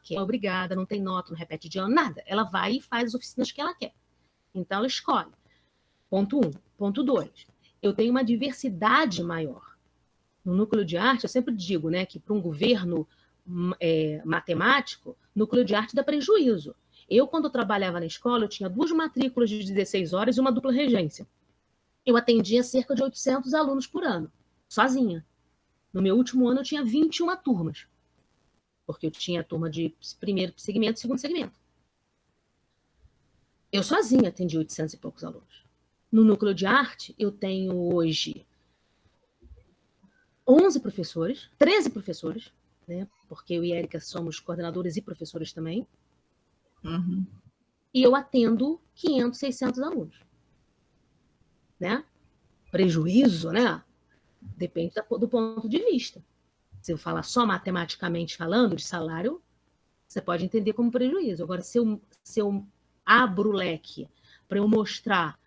quer. É obrigada, não tem nota, não repete de ano, nada. Ela vai e faz as oficinas que ela quer. Então, ela escolhe. Ponto 1. Ponto 2. Eu tenho uma diversidade maior. No núcleo de arte, eu sempre digo, né, que para um governo matemático, núcleo de arte dá prejuízo. Eu, quando trabalhava na escola, eu tinha 2 matrículas de 16 horas e uma dupla regência. Eu atendia cerca de 800 alunos por ano, sozinha. No meu último ano, eu tinha 21 turmas, porque eu tinha a turma de primeiro segmento e segundo segmento. Eu sozinha atendi 800 e poucos alunos. No núcleo de arte, eu tenho hoje 11 professores, 13 professores, né? Porque eu e a Érica somos coordenadores e professores também. Uhum. E eu atendo 500, 600 alunos. Né? Prejuízo, né? Depende do ponto de vista. Se eu falar só matematicamente falando de salário, você pode entender como prejuízo. Agora, se eu abro o leque para eu mostrar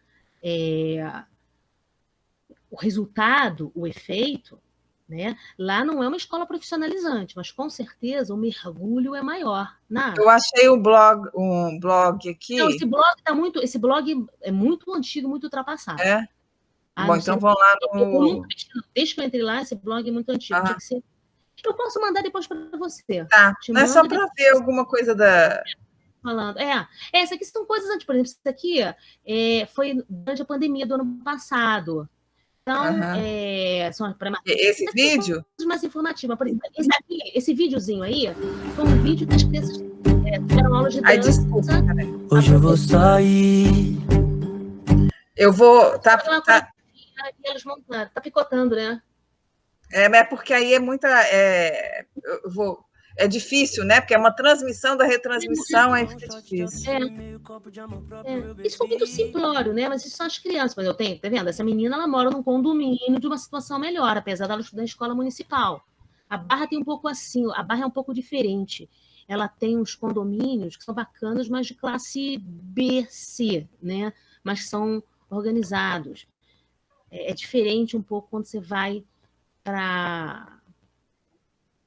o resultado, o efeito, né? Lá não é uma escola profissionalizante, mas com certeza o mergulho é maior. Eu achei um blog aqui. Não, esse blog é muito antigo, muito ultrapassado. Bom, então vão lá no... Desde que eu entrei lá, esse blog é muito antigo. Tinha que ser... Eu posso mandar depois para você. Tá, não é só para ver alguma coisa da... Falando. Essas aqui são coisas antes. Por exemplo, isso aqui foi durante a pandemia do ano passado. Então, esse vídeo? Mais informativa. Por exemplo, esse videozinho aí foi um vídeo que as crianças tiveram aula de dança. Desculpa, hoje eu vou sair. Eu vou... Eles montaram. Tá picotando, né? É porque aí é muita... É difícil, né? Porque é uma transmissão da retransmissão, aí fica difícil. Isso foi muito simplório, né? Mas isso são as crianças. Mas tá vendo? Essa menina, ela mora num condomínio de uma situação melhor, apesar dela estudar em escola municipal. A Barra tem um pouco assim, a Barra é um pouco diferente. Ela tem uns condomínios que são bacanas, mas de classe B, C, né? Mas são organizados. É diferente um pouco quando você vai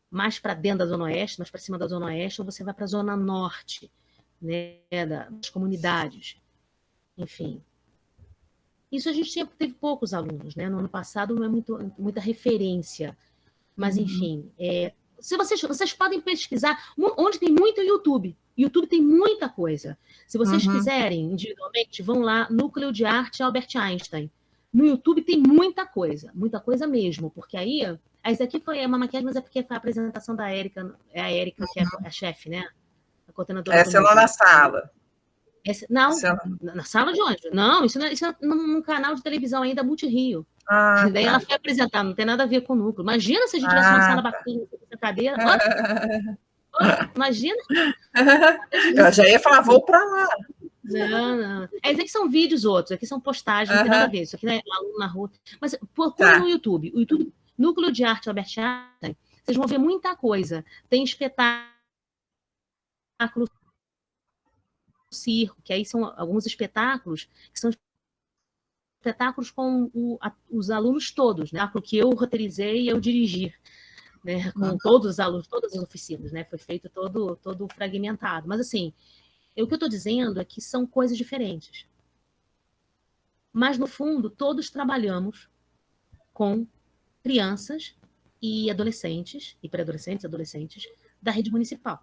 mais para dentro da Zona Oeste, mais para cima da Zona Oeste, ou você vai para a Zona Norte, né, das comunidades. Enfim. Isso a gente teve poucos alunos, né? No ano passado não é muita referência. Mas, enfim, se vocês podem pesquisar, onde tem muito YouTube. YouTube tem muita coisa. Se vocês quiserem, individualmente, vão lá, Núcleo de Arte Albert Einstein. No YouTube tem muita coisa mesmo, porque aí... Essa aqui foi uma maquiagem, mas é porque foi a apresentação da Érica, é a Érica que é a chefe, né? A coordenadora. Essa é lá na sala. Não, na sala de onde? Não, isso é num canal de televisão ainda, Multirio. Daí ela foi apresentar, não tem nada a ver com o núcleo. Imagina se a gente tivesse uma sala bacana nessa cadeira. Imagina. Eu já ia falar, vou para lá. Não. Esses aqui são vídeos outros, aqui são postagens, não tem nada a ver. Isso aqui não é aluno na rua. Mas procura no YouTube. O YouTube, Núcleo de Arte Albert Einstein, vocês vão ver muita coisa. Tem espetáculo circo, que aí são alguns espetáculos que são espetáculos com os alunos todos, né? Que eu roteirizei e eu dirigi, né? Com todos os alunos, todas as oficinas, né? Foi feito todo fragmentado. Mas, assim, o que eu estou dizendo é que são coisas diferentes. Mas, no fundo, todos trabalhamos com crianças e adolescentes, e pré-adolescentes, adolescentes, da rede municipal.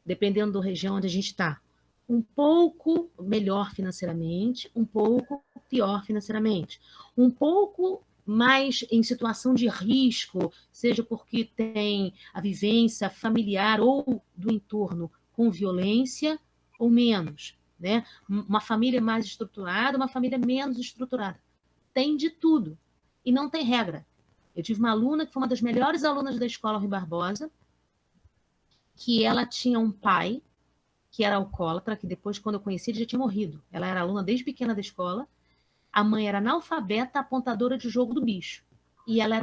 Dependendo da região onde a gente está. Um pouco melhor financeiramente, um pouco pior financeiramente. Um pouco mais em situação de risco, seja porque tem a vivência familiar ou do entorno com violência, ou menos. Né? Uma família mais estruturada, uma família menos estruturada. Tem de tudo. E não tem regra. Eu tive uma aluna que foi uma das melhores alunas da escola Rui Barbosa, que ela tinha um pai que era alcoólatra, que depois, quando eu conheci, ele já tinha morrido. Ela era aluna desde pequena da escola. A mãe era analfabeta, apontadora de jogo do bicho. E ela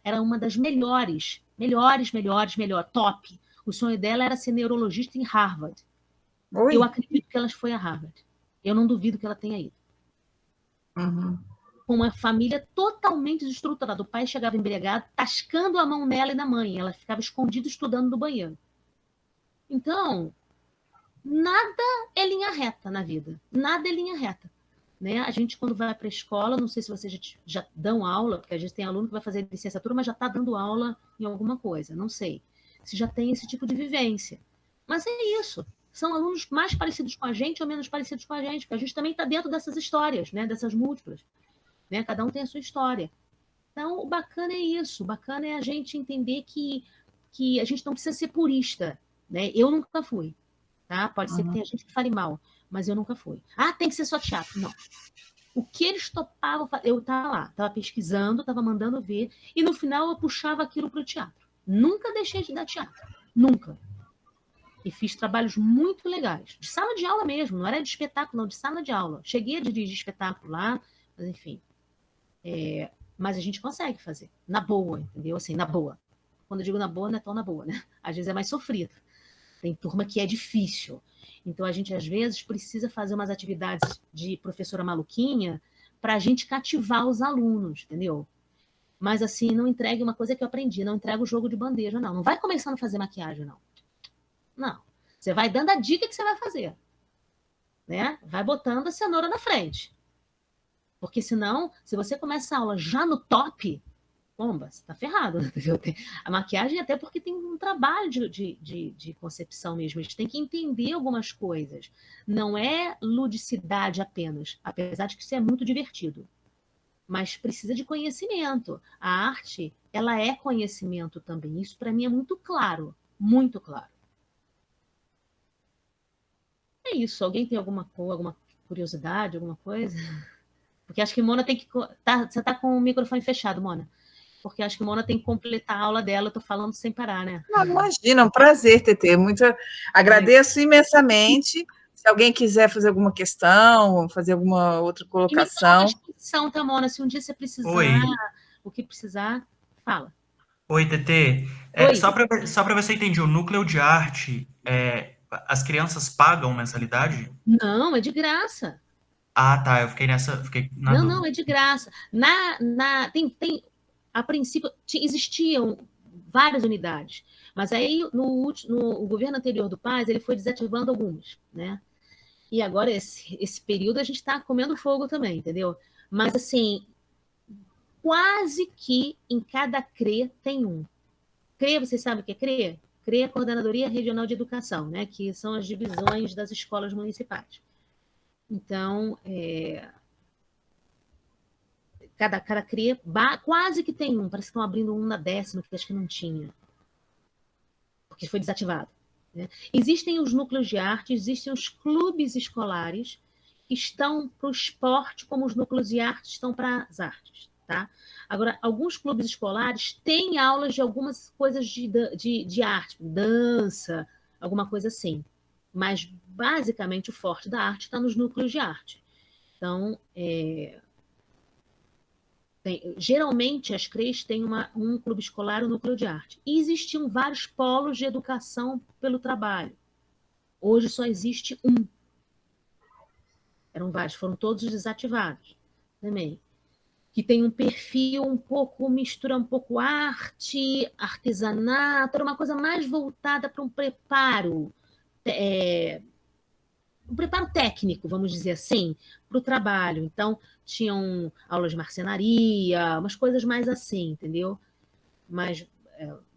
era uma das melhores, top. O sonho dela era ser neurologista em Harvard. Oi. Eu acredito que ela foi a Harvard. Eu não duvido que ela tenha ido. Uhum. Com uma família totalmente desestruturada. O pai chegava embriagado, tascando a mão nela e na mãe. Ela ficava escondida estudando no banheiro. Então, nada é linha reta na vida. Nada é linha reta. Né? A gente, quando vai para a escola, não sei se vocês já dão aula, porque a gente tem aluno que vai fazer licenciatura, mas já está dando aula em alguma coisa. Não sei se já tem esse tipo de vivência. Mas é isso. São alunos mais parecidos com a gente ou menos parecidos com a gente, porque a gente também está dentro dessas histórias, né? Dessas múltiplas. Né? Cada um tem a sua história. Então, o bacana é isso. O bacana é a gente entender que a gente não precisa ser purista. Né? Eu nunca fui. Tá? Pode ser que tenha gente que fale mal, mas eu nunca fui. Ah, tem que ser só teatro. Não. O que eles topavam, eu estava lá, estava pesquisando, estava mandando ver, e no final eu puxava aquilo para o teatro. Nunca deixei de dar teatro. Nunca. E fiz trabalhos muito legais. De sala de aula mesmo, não era de espetáculo, não, de sala de aula. Cheguei a dirigir espetáculo lá, mas enfim. Mas a gente consegue fazer. Na boa, entendeu? Assim, na boa. Quando eu digo na boa, não é tão na boa, né? Às vezes é mais sofrido. Tem turma que é difícil. Então, a gente, às vezes, precisa fazer umas atividades de professora maluquinha para a gente cativar os alunos, entendeu? Mas, assim, não entregue uma coisa que eu aprendi, não entrega o jogo de bandeja, não. Não vai começando a fazer maquiagem, não. Não. Você vai dando a dica que você vai fazer. Né? Vai botando a cenoura na frente. Porque, senão, se você começa a aula já no top... Bomba, você tá ferrado. A maquiagem, até porque tem um trabalho de concepção mesmo. A gente tem que entender algumas coisas. Não é ludicidade apenas, apesar de que isso é muito divertido. Mas precisa de conhecimento. A arte, ela é conhecimento também. Isso, para mim, é muito claro. Muito claro. É isso. Alguém tem alguma curiosidade, alguma coisa? Porque acho que Mona tem que... Você tá com o microfone fechado, Mona. Porque acho que a Mona tem que completar a aula dela, eu estou falando sem parar, né? Não, imagina, um prazer, Tetê. Agradeço imensamente. Se alguém quiser fazer alguma questão, fazer alguma outra colocação. E me fala tá, Mona? Se um dia você precisar, o que precisar, fala. Oi, Tetê. Só para ver se eu entendi, o núcleo de arte, as crianças pagam mensalidade? Não, é de graça. Ah, tá, eu fiquei na dúvida. Não, é de graça. A princípio, existiam várias unidades, mas aí no governo anterior do Paz, ele foi desativando algumas, né? E agora, esse período, a gente está comendo fogo também, entendeu? Mas, assim, quase que em cada CRE tem um. CRE, vocês sabem o que é CRE? CRE é a Coordenadoria Regional de Educação, né? Que são as divisões das escolas municipais. Então, cada CRE quase que tem um, parece que estão abrindo um na 10ª, que acho que não tinha, porque foi desativado. Né? Existem os núcleos de arte, existem os clubes escolares que estão para o esporte, como os núcleos de arte estão para as artes. Tá? Agora, alguns clubes escolares têm aulas de algumas coisas de arte, dança, alguma coisa assim, mas basicamente o forte da arte está nos núcleos de arte. Então, geralmente as CREs têm um clube escolar, um núcleo de arte. E existiam vários polos de educação pelo trabalho. Hoje só existe um. Eram vários, foram todos desativados também. Que tem um perfil mistura um pouco arte, artesanato, era uma coisa mais voltada para um preparo um preparo técnico, vamos dizer assim, para o trabalho. Então, tinham aulas de marcenaria, umas coisas mais assim, entendeu? Mas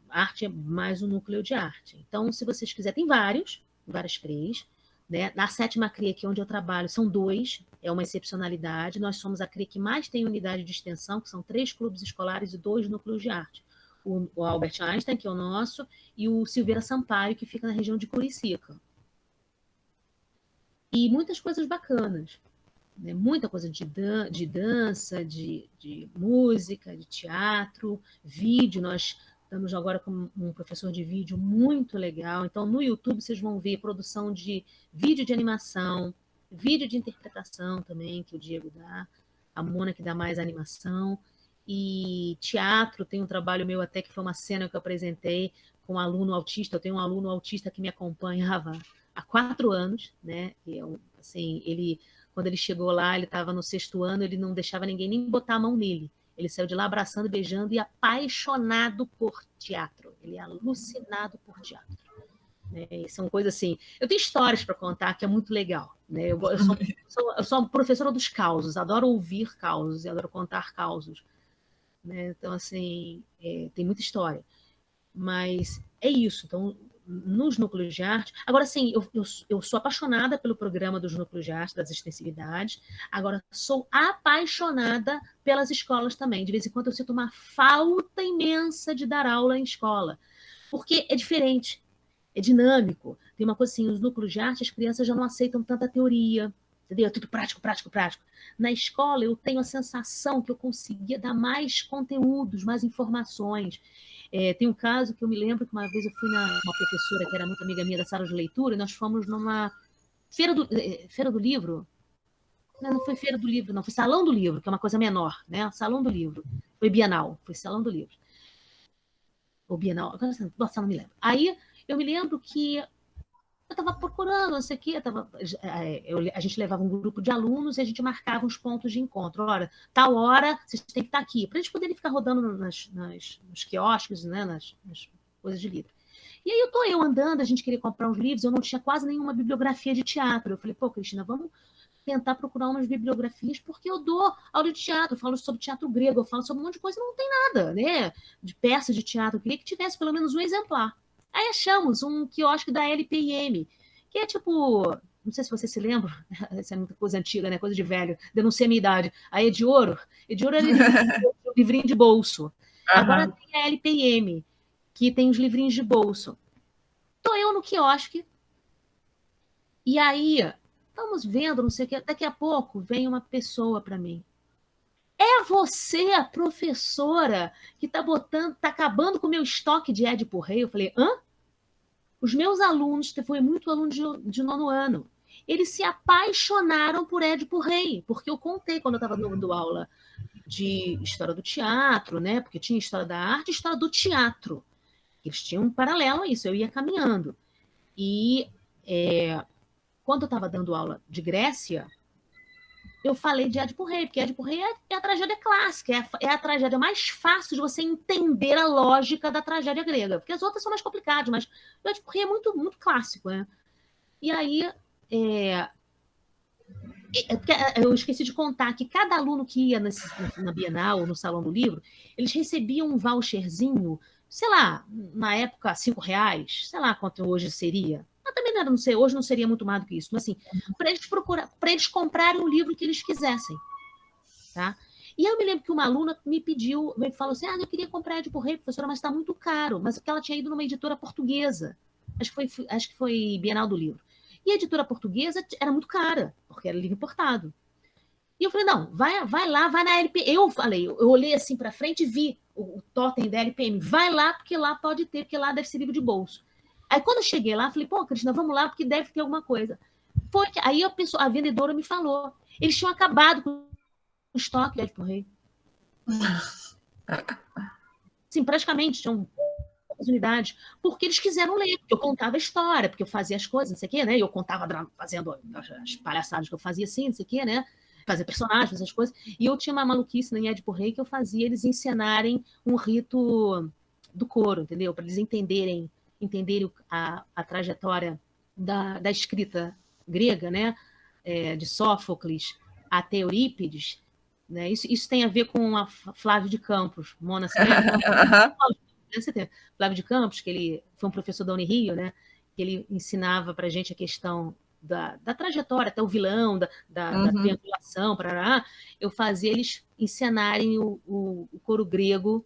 arte é mais um núcleo de arte. Então, se vocês quiserem, tem várias CREs, né? Na 7ª CRE, aqui onde eu trabalho, são 2, é uma excepcionalidade. Nós somos a CRE que mais tem unidade de extensão, que são 3 clubes escolares e 2 núcleos de arte. O Albert Einstein, que é o nosso, e o Silveira Sampaio, que fica na região de Curicica. E muitas coisas bacanas, né? Muita coisa de dança, de música, de teatro, vídeo. Nós estamos agora com um professor de vídeo muito legal. Então, no YouTube, vocês vão ver produção de vídeo de animação, vídeo de interpretação também, que o Diego dá, a Mona que dá mais animação. E teatro, tem um trabalho meu até que foi uma cena que eu apresentei com um aluno autista. Eu tenho um aluno autista que me acompanhava há 4 anos, né? E assim, quando ele chegou lá, ele estava no 6º ano, ele não deixava ninguém nem botar a mão nele. Ele saiu de lá abraçando, beijando e apaixonado por teatro. Ele é alucinado por teatro. Né? E são coisas assim. Eu tenho histórias para contar que é muito legal. Né? Eu sou professora dos causos, adoro ouvir causos e adoro contar causos. Né? Então, assim, tem muita história. Mas é isso. Então, nos núcleos de arte... Agora, sim, eu sou apaixonada pelo programa dos núcleos de arte, das extensividades. Agora, sou apaixonada pelas escolas também. De vez em quando eu sinto uma falta imensa de dar aula em escola. Porque é diferente, é dinâmico. Tem uma coisa assim, os núcleos de arte, as crianças já não aceitam tanta teoria. Entendeu? É tudo prático, prático, prático. Na escola, eu tenho a sensação que eu conseguia dar mais conteúdos, mais informações. Tem um caso que eu me lembro que uma vez eu fui uma professora que era muito amiga minha da sala de leitura, e nós fomos numa feira do livro. Não foi feira do livro, não, foi salão do livro, que é uma coisa menor, né? Salão do livro. Foi Bienal, foi salão do livro. Ou Bienal, nossa, não me lembro. Aí eu me lembro que eu estava procurando, não sei o quê, a gente levava um grupo de alunos e a gente marcava uns pontos de encontro. Olha, tal hora vocês têm que estar aqui, para eles poderem ficar rodando nos quiosques, né, nas coisas de livro. E aí eu andando, a gente queria comprar uns livros, eu não tinha quase nenhuma bibliografia de teatro. Eu falei, pô, Cristina, vamos tentar procurar umas bibliografias, porque eu dou aula de teatro, eu falo sobre teatro grego, eu falo sobre um monte de coisa, não tem nada, né, de peças de teatro. Eu queria que tivesse pelo menos um exemplar. Aí achamos um quiosque da LPM, que é tipo, não sei se você se lembra, essa é muita coisa antiga, né? Coisa de velho, denuncia a minha idade. A Ediouro é livrinho de bolso. Agora tem a LPM, que tem os livrinhos de bolso. Estou eu no quiosque, e aí, estamos vendo, não sei o que, daqui a pouco vem uma pessoa para mim. É você, a professora, que está acabando com o meu estoque de Édipo Rei? Eu falei, hã? Os meus alunos, foi muito aluno de 9º ano, eles se apaixonaram por Édipo Rei, porque eu contei quando eu estava dando aula de história do teatro, né? Porque tinha história da arte e história do teatro. Eles tinham um paralelo a isso, eu ia caminhando. E quando eu estava dando aula de Grécia, eu falei de Édipo Rei, porque Édipo Rei é a tragédia clássica, é a tragédia mais fácil de você entender a lógica da tragédia grega, porque as outras são mais complicadas, mas o Édipo Rei é muito, muito clássico, né? E aí, eu esqueci de contar que cada aluno que ia na Bienal ou no Salão do Livro, eles recebiam um voucherzinho, sei lá, na época, R$5, sei lá quanto hoje seria. Mas também não sei, hoje não seria muito mais do que isso, mas assim, para eles comprarem o livro que eles quisessem. Tá? E eu me lembro que uma aluna me falou assim, eu queria comprar Édipo Rei, professora, mas está muito caro, mas porque ela tinha ido numa editora portuguesa, acho que foi Bienal do Livro. E a editora portuguesa era muito cara, porque era livro importado. E eu falei, não, vai lá, vai na LPM. Eu olhei assim para frente e vi o totem da LPM, vai lá, porque lá pode ter, porque lá deve ser livro de bolso. Aí, quando eu cheguei lá, falei, pô, Cristina, vamos lá, porque deve ter alguma coisa. Aí a vendedora me falou. Eles tinham acabado com o estoque de Édipo Rei. Assim, praticamente, tinham unidades, porque eles quiseram ler, porque eu contava a história, porque eu fazia as coisas, não sei o quê, né? Eu contava fazendo as palhaçadas que eu fazia assim, não sei o quê, né? Fazer personagens, essas coisas. E eu tinha uma maluquice em Édipo Rei que eu fazia eles encenarem um rito do coro, entendeu? Para eles entenderem a trajetória da escrita grega, né, de Sófocles até Eurípides, né, isso tem a ver com a Flávio de Campos, Mona, se lembra? Flávio de Campos, que ele foi um professor da Unirio, né, que ele ensinava para a gente a questão da trajetória, até o vilão, da triangulação, eu fazia eles encenarem o coro grego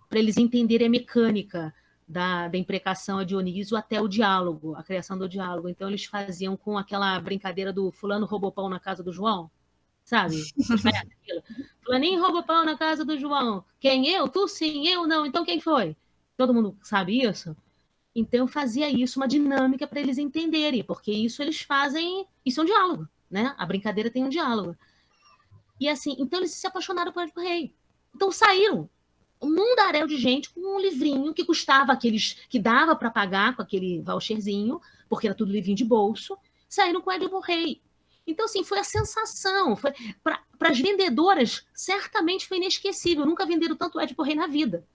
para eles entenderem a mecânica da imprecação a Dionísio até o diálogo, a criação do diálogo. Então, eles faziam com aquela brincadeira do fulano roubou pão na casa do João, sabe? Fulaninho roubou pão na casa do João. Quem? Eu? Tu sim, eu não. Então, quem foi? Todo mundo sabe isso? Então, eu fazia isso, uma dinâmica para eles entenderem, porque isso eles fazem... Isso é um diálogo, né? A brincadeira tem um diálogo. E assim, então eles se apaixonaram por Édipo Rei. Então, saíram um mundaréu de gente com um livrinho que custava que dava para pagar com aquele voucherzinho, porque era tudo livrinho de bolso, saíram com Édipo Rei. Então, assim, foi a sensação. Para as vendedoras, certamente foi inesquecível. Nunca venderam tanto Édipo Rei na vida.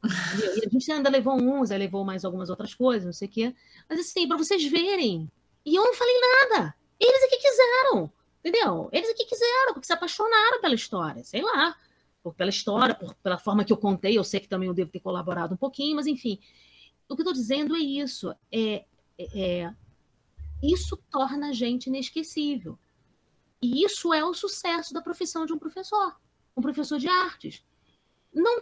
E a gente ainda levou uns, aí levou mais algumas outras coisas, não sei o quê. Mas, assim, para vocês verem. E eu não falei nada. Eles é que quiseram, entendeu? Eles é que quiseram, porque se apaixonaram pela história, sei lá. Pela história, pela forma que eu contei, eu sei que também eu devo ter colaborado um pouquinho, mas, enfim. O que eu estou dizendo é isso. Isso torna a gente inesquecível. E isso é o sucesso da profissão de um professor de artes. Não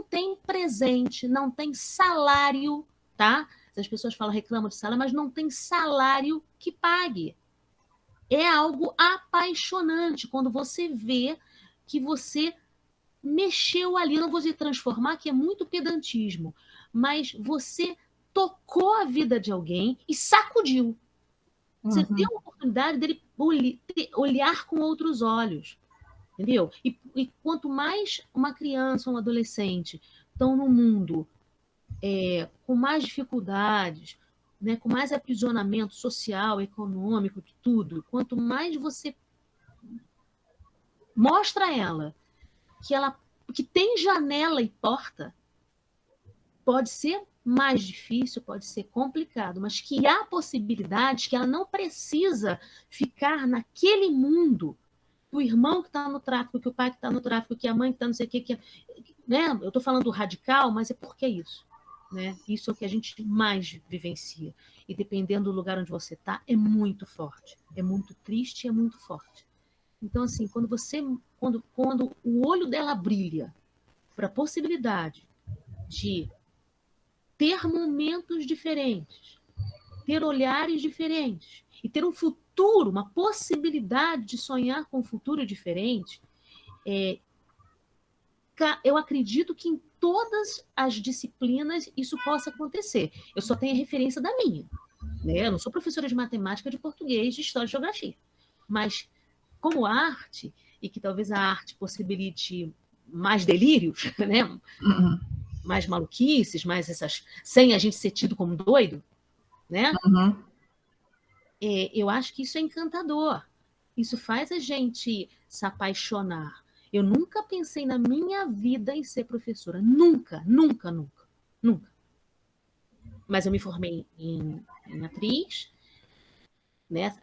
tem presente, não tem salário, tá? As pessoas reclamam de salário, mas não tem salário que pague. É algo apaixonante quando você vê que você mexeu ali, eu não vou dizer transformar, que é muito pedantismo, mas você tocou a vida de alguém e sacudiu. Você deu a oportunidade dele olhar com outros olhos. Entendeu? E quanto mais uma criança, um adolescente estão no mundo com mais dificuldades, né, com mais aprisionamento social, econômico, de tudo, quanto mais você mostra a ela que tem janela e porta, pode ser mais difícil, pode ser complicado, mas que há possibilidades, que ela não precisa ficar naquele mundo. O irmão que está no tráfico, que o pai que está no tráfico, que a mãe que está não sei o que, né? Eu estou falando radical, mas é porque é isso. Né? Isso é o que a gente mais vivencia. E dependendo do lugar onde você está, é muito forte. É muito triste, é muito forte. Então, assim, quando o olho dela brilha para a possibilidade de ter momentos diferentes, ter olhares diferentes e ter um futuro, uma possibilidade de sonhar com um futuro diferente, eu acredito que em todas as disciplinas isso possa acontecer. Eu só tenho a referência da minha. Né? Eu não sou professora de matemática, de português, de história e geografia. Mas, como arte, e que talvez a arte possibilite mais delírios, né? Mais maluquices, mais sem a gente ser tido como doido, né? Eu acho que isso é encantador. Isso faz a gente se apaixonar. Eu nunca pensei na minha vida em ser professora. Nunca, nunca, nunca. Nunca. Mas eu me formei em atriz. Né?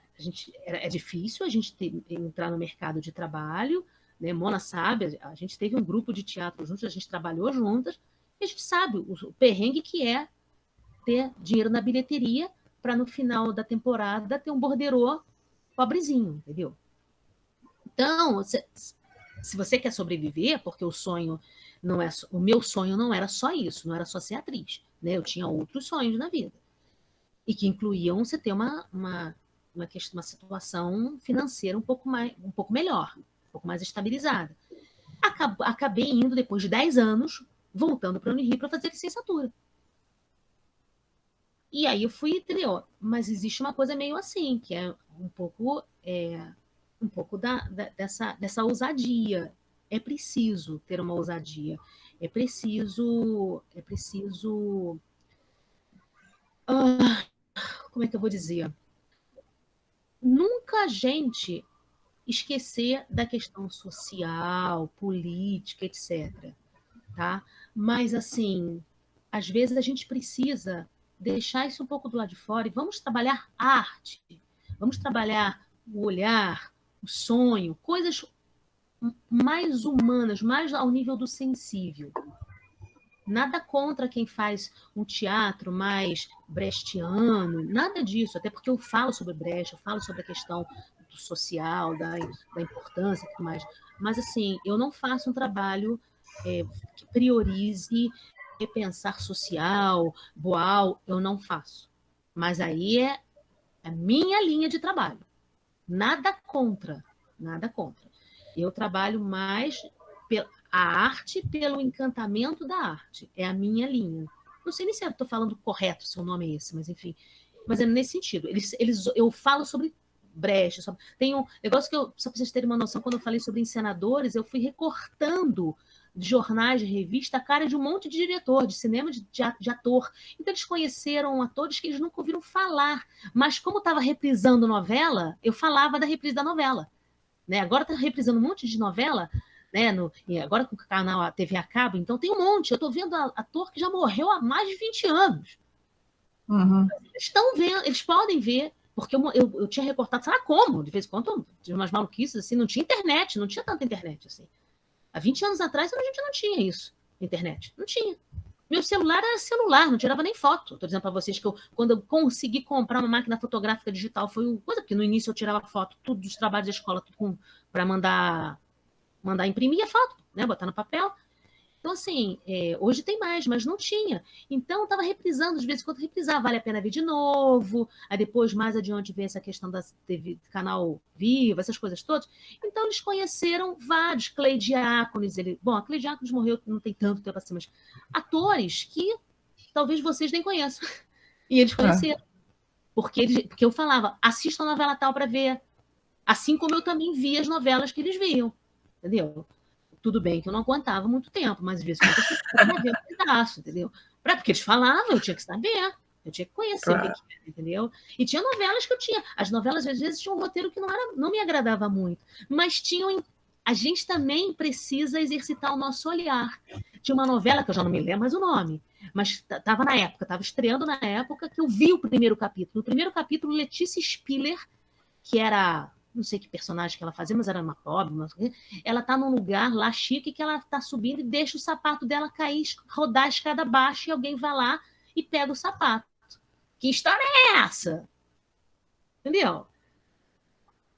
É difícil a gente entrar no mercado de trabalho. Né? Mona sabe, a gente teve um grupo de teatro juntos, a gente trabalhou juntas. E a gente sabe o perrengue que é ter dinheiro na bilheteria para no final da temporada ter um borderô pobrezinho, entendeu? Então, se você quer sobreviver, porque o meu sonho não era só isso, não era só ser atriz, né? Eu tinha outros sonhos na vida e que incluíam você ter uma situação financeira um pouco melhor, um pouco mais estabilizada. Acabei indo depois de 10 anos, voltando para a Unirio para fazer licenciatura. E aí eu fui, entendeu? Mas existe uma coisa meio assim, que é um pouco dessa ousadia. É preciso ter uma ousadia. É preciso como é que eu vou dizer? Nunca a gente esquecer da questão social, política, etc. Tá? Mas, assim, às vezes a gente precisa deixar isso um pouco do lado de fora e vamos trabalhar arte, vamos trabalhar o olhar, o sonho, coisas mais humanas, mais ao nível do sensível. Nada contra quem faz um teatro mais brechtiano, nada disso, até porque eu falo sobre Brecht, eu falo sobre a questão do social, da importância e tudo mais. Mas, assim, eu não faço um trabalho que priorize repensar social, boal, eu não faço. Mas aí é a minha linha de trabalho. Nada contra, nada contra. Eu trabalho mais a arte pelo encantamento da arte. É a minha linha. Não sei nem se eu estou falando correto, se o nome é esse, mas enfim. Mas é nesse sentido. Eu falo sobre Brecht. Tem um negócio que só para vocês terem uma noção, quando eu falei sobre encenadores, eu fui recortando de jornais, de revista, a cara de um monte de diretor, de cinema, de ator. Então, eles conheceram atores que eles nunca ouviram falar. Mas, como estava reprisando novela, eu falava da reprise da novela. Né? Agora está reprisando um monte de novela, né? Agora com o canal a TV a cabo, então tem um monte. Eu estou vendo ator que já morreu há mais de 20 anos. Uhum. Eles estão vendo, eles podem ver, porque eu tinha recortado, sei lá como, de vez em quando, de umas maluquices, assim, não tinha internet, não tinha tanta internet, assim. Há 20 anos atrás, a gente não tinha isso, internet. Não tinha. Meu celular era celular, não tirava nem foto. Estou dizendo para vocês que quando eu consegui comprar uma máquina fotográfica digital, foi uma coisa que no início eu tirava foto, tudo dos trabalhos da escola, para mandar imprimir a foto, né, botar no papel. Então, assim, hoje tem mais, mas não tinha. Então, eu estava reprisando, de vez em quando reprisar, vale a pena ver de novo. Aí depois, mais adiante, ver essa questão da TV, canal Vivo, essas coisas todas. Então, eles conheceram vários, Clay Diáconis. Bom, a Clay Diáconis morreu não tem tanto tempo assim, mas atores que talvez vocês nem conheçam. E eles conheceram. Porque eu falava, assista a novela tal para ver. Assim como eu também via as novelas que eles viam. Entendeu? Tudo bem que eu não aguentava muito tempo, mas às vezes eu precisava ver um pedaço, entendeu? Porque eles falavam, eu tinha que saber, eu tinha que conhecer o que era, entendeu? E tinha novelas que eu tinha. As novelas, às vezes, tinham um roteiro que não me agradava muito, mas tinham. A gente também precisa exercitar o nosso olhar. Tinha uma novela, que eu já não me lembro mais o nome, mas estava na época, estava estreando na época que eu vi o primeiro capítulo. No primeiro capítulo, Letícia Spiller, que era. Não sei que personagem que ela fazia, mas era uma pobre, ela está num lugar lá chique que ela está subindo e deixa o sapato dela cair, rodar a escada abaixo e alguém vai lá e pega o sapato. Que história é essa? Entendeu?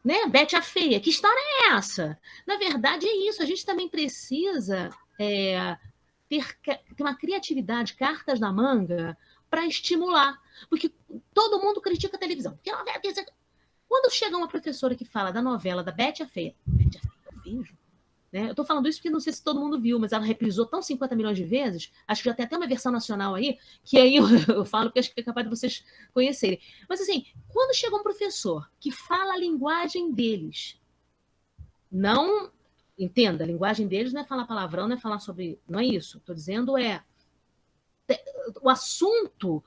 Né? Bete a Feia, que história é essa? Na verdade, é isso. A gente também precisa ter uma criatividade, cartas na manga, para estimular. Porque todo mundo critica a televisão. Porque ela vai dizer... Quando chega uma professora que fala da novela da Bete a Feia, Bete a Feia eu vejo, né? Eu estou falando isso porque não sei se todo mundo viu, mas ela reprisou tão 50 milhões de vezes, acho que já tem até uma versão nacional aí, que aí eu falo porque acho que é capaz de vocês conhecerem. Mas assim, quando chega um professor que fala a linguagem deles, não, entenda, a linguagem deles não é falar palavrão, não é falar sobre, não é isso, estou dizendo o assunto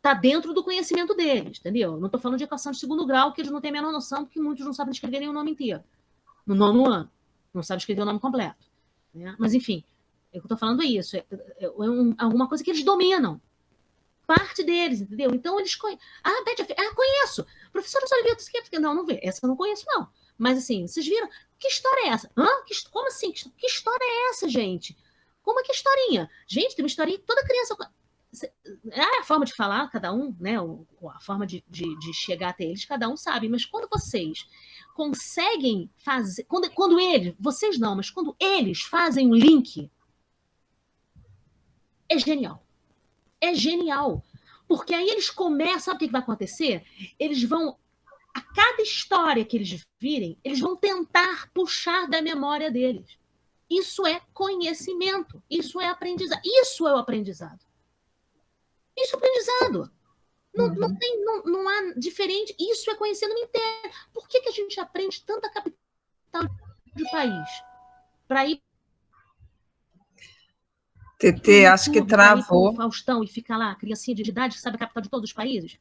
está dentro do conhecimento deles, entendeu? Não estou falando de equação de segundo grau, que eles não têm a menor noção, porque muitos não sabem escrever nem o nome inteiro. No 9º ano, não sabem escrever o nome completo. Né? Mas, enfim, eu estou falando isso. Alguma coisa que eles dominam. Parte deles, entendeu? Então, eles conhecem. Bete, conheço. Professora Oliveira, não vê. Essa eu não conheço, não. Mas, assim, vocês viram? Que história é essa? Como assim? Que história é essa, gente? Como é que é historinha? Gente, tem uma historinha que toda criança... É a forma de falar, cada um, né? A forma de chegar até eles, cada um sabe. Mas quando vocês conseguem fazer... Quando eles... Vocês não, mas quando eles fazem um link, é genial. É genial. Porque aí eles começam... Sabe o que vai acontecer? Eles vão... A cada história que eles virem, eles vão tentar puxar da memória deles. Isso é conhecimento. Isso é aprendizado. Isso é o aprendizado. Isso é aprendizado. Não há diferente. Isso é conhecer no inteiro. Por que a gente aprende tanta capital de país? Para ir. TT, acho que travou. Faustão e fica lá, criancinha de idade que sabe a capital de todos os países.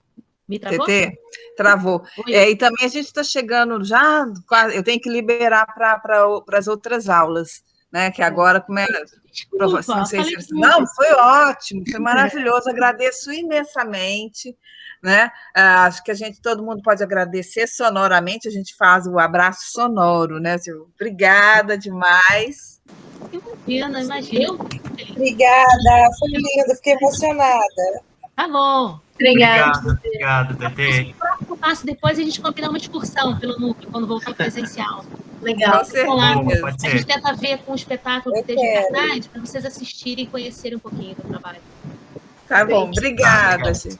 Me travou? TT, travou. E também a gente está chegando já. Eu tenho que liberar para as outras aulas. né? Que agora começa. Desculpa, Não sei falei se... Não, foi ótimo, foi maravilhoso, agradeço imensamente, né? Acho que todo mundo pode agradecer sonoramente, a gente faz o abraço sonoro, né? Obrigada demais. Imagina, imagina. Obrigada, foi lindo, fiquei emocionada. Tá bom. Obrigado, Tetê. O próximo passo, depois a gente combina uma excursão pelo núcleo, quando voltar presencial. Legal. Com certeza. Pode A gente ser. tenta ver com o espetáculo que esteja em verdade, para vocês assistirem e conhecerem um pouquinho do trabalho. Tá bom, obrigada, gente.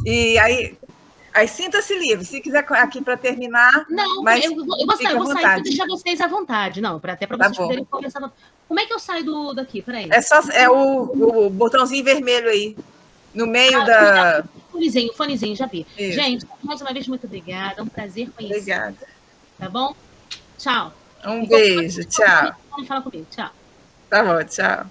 E aí sinta-se livre, se quiser aqui para terminar. Não, mas eu vou sair para deixar vocês à vontade. Não, até para vocês poderem conversar. Como é que eu saio daqui? Peraí. É o botãozinho vermelho aí, no meio da... O fonezinho, já vi. Isso. Gente, mais uma vez, muito obrigada. É um prazer conhecer. Obrigada. Tá bom? Tchau. Um beijo, tchau. Pode falar comigo, tchau. Tá bom, tchau.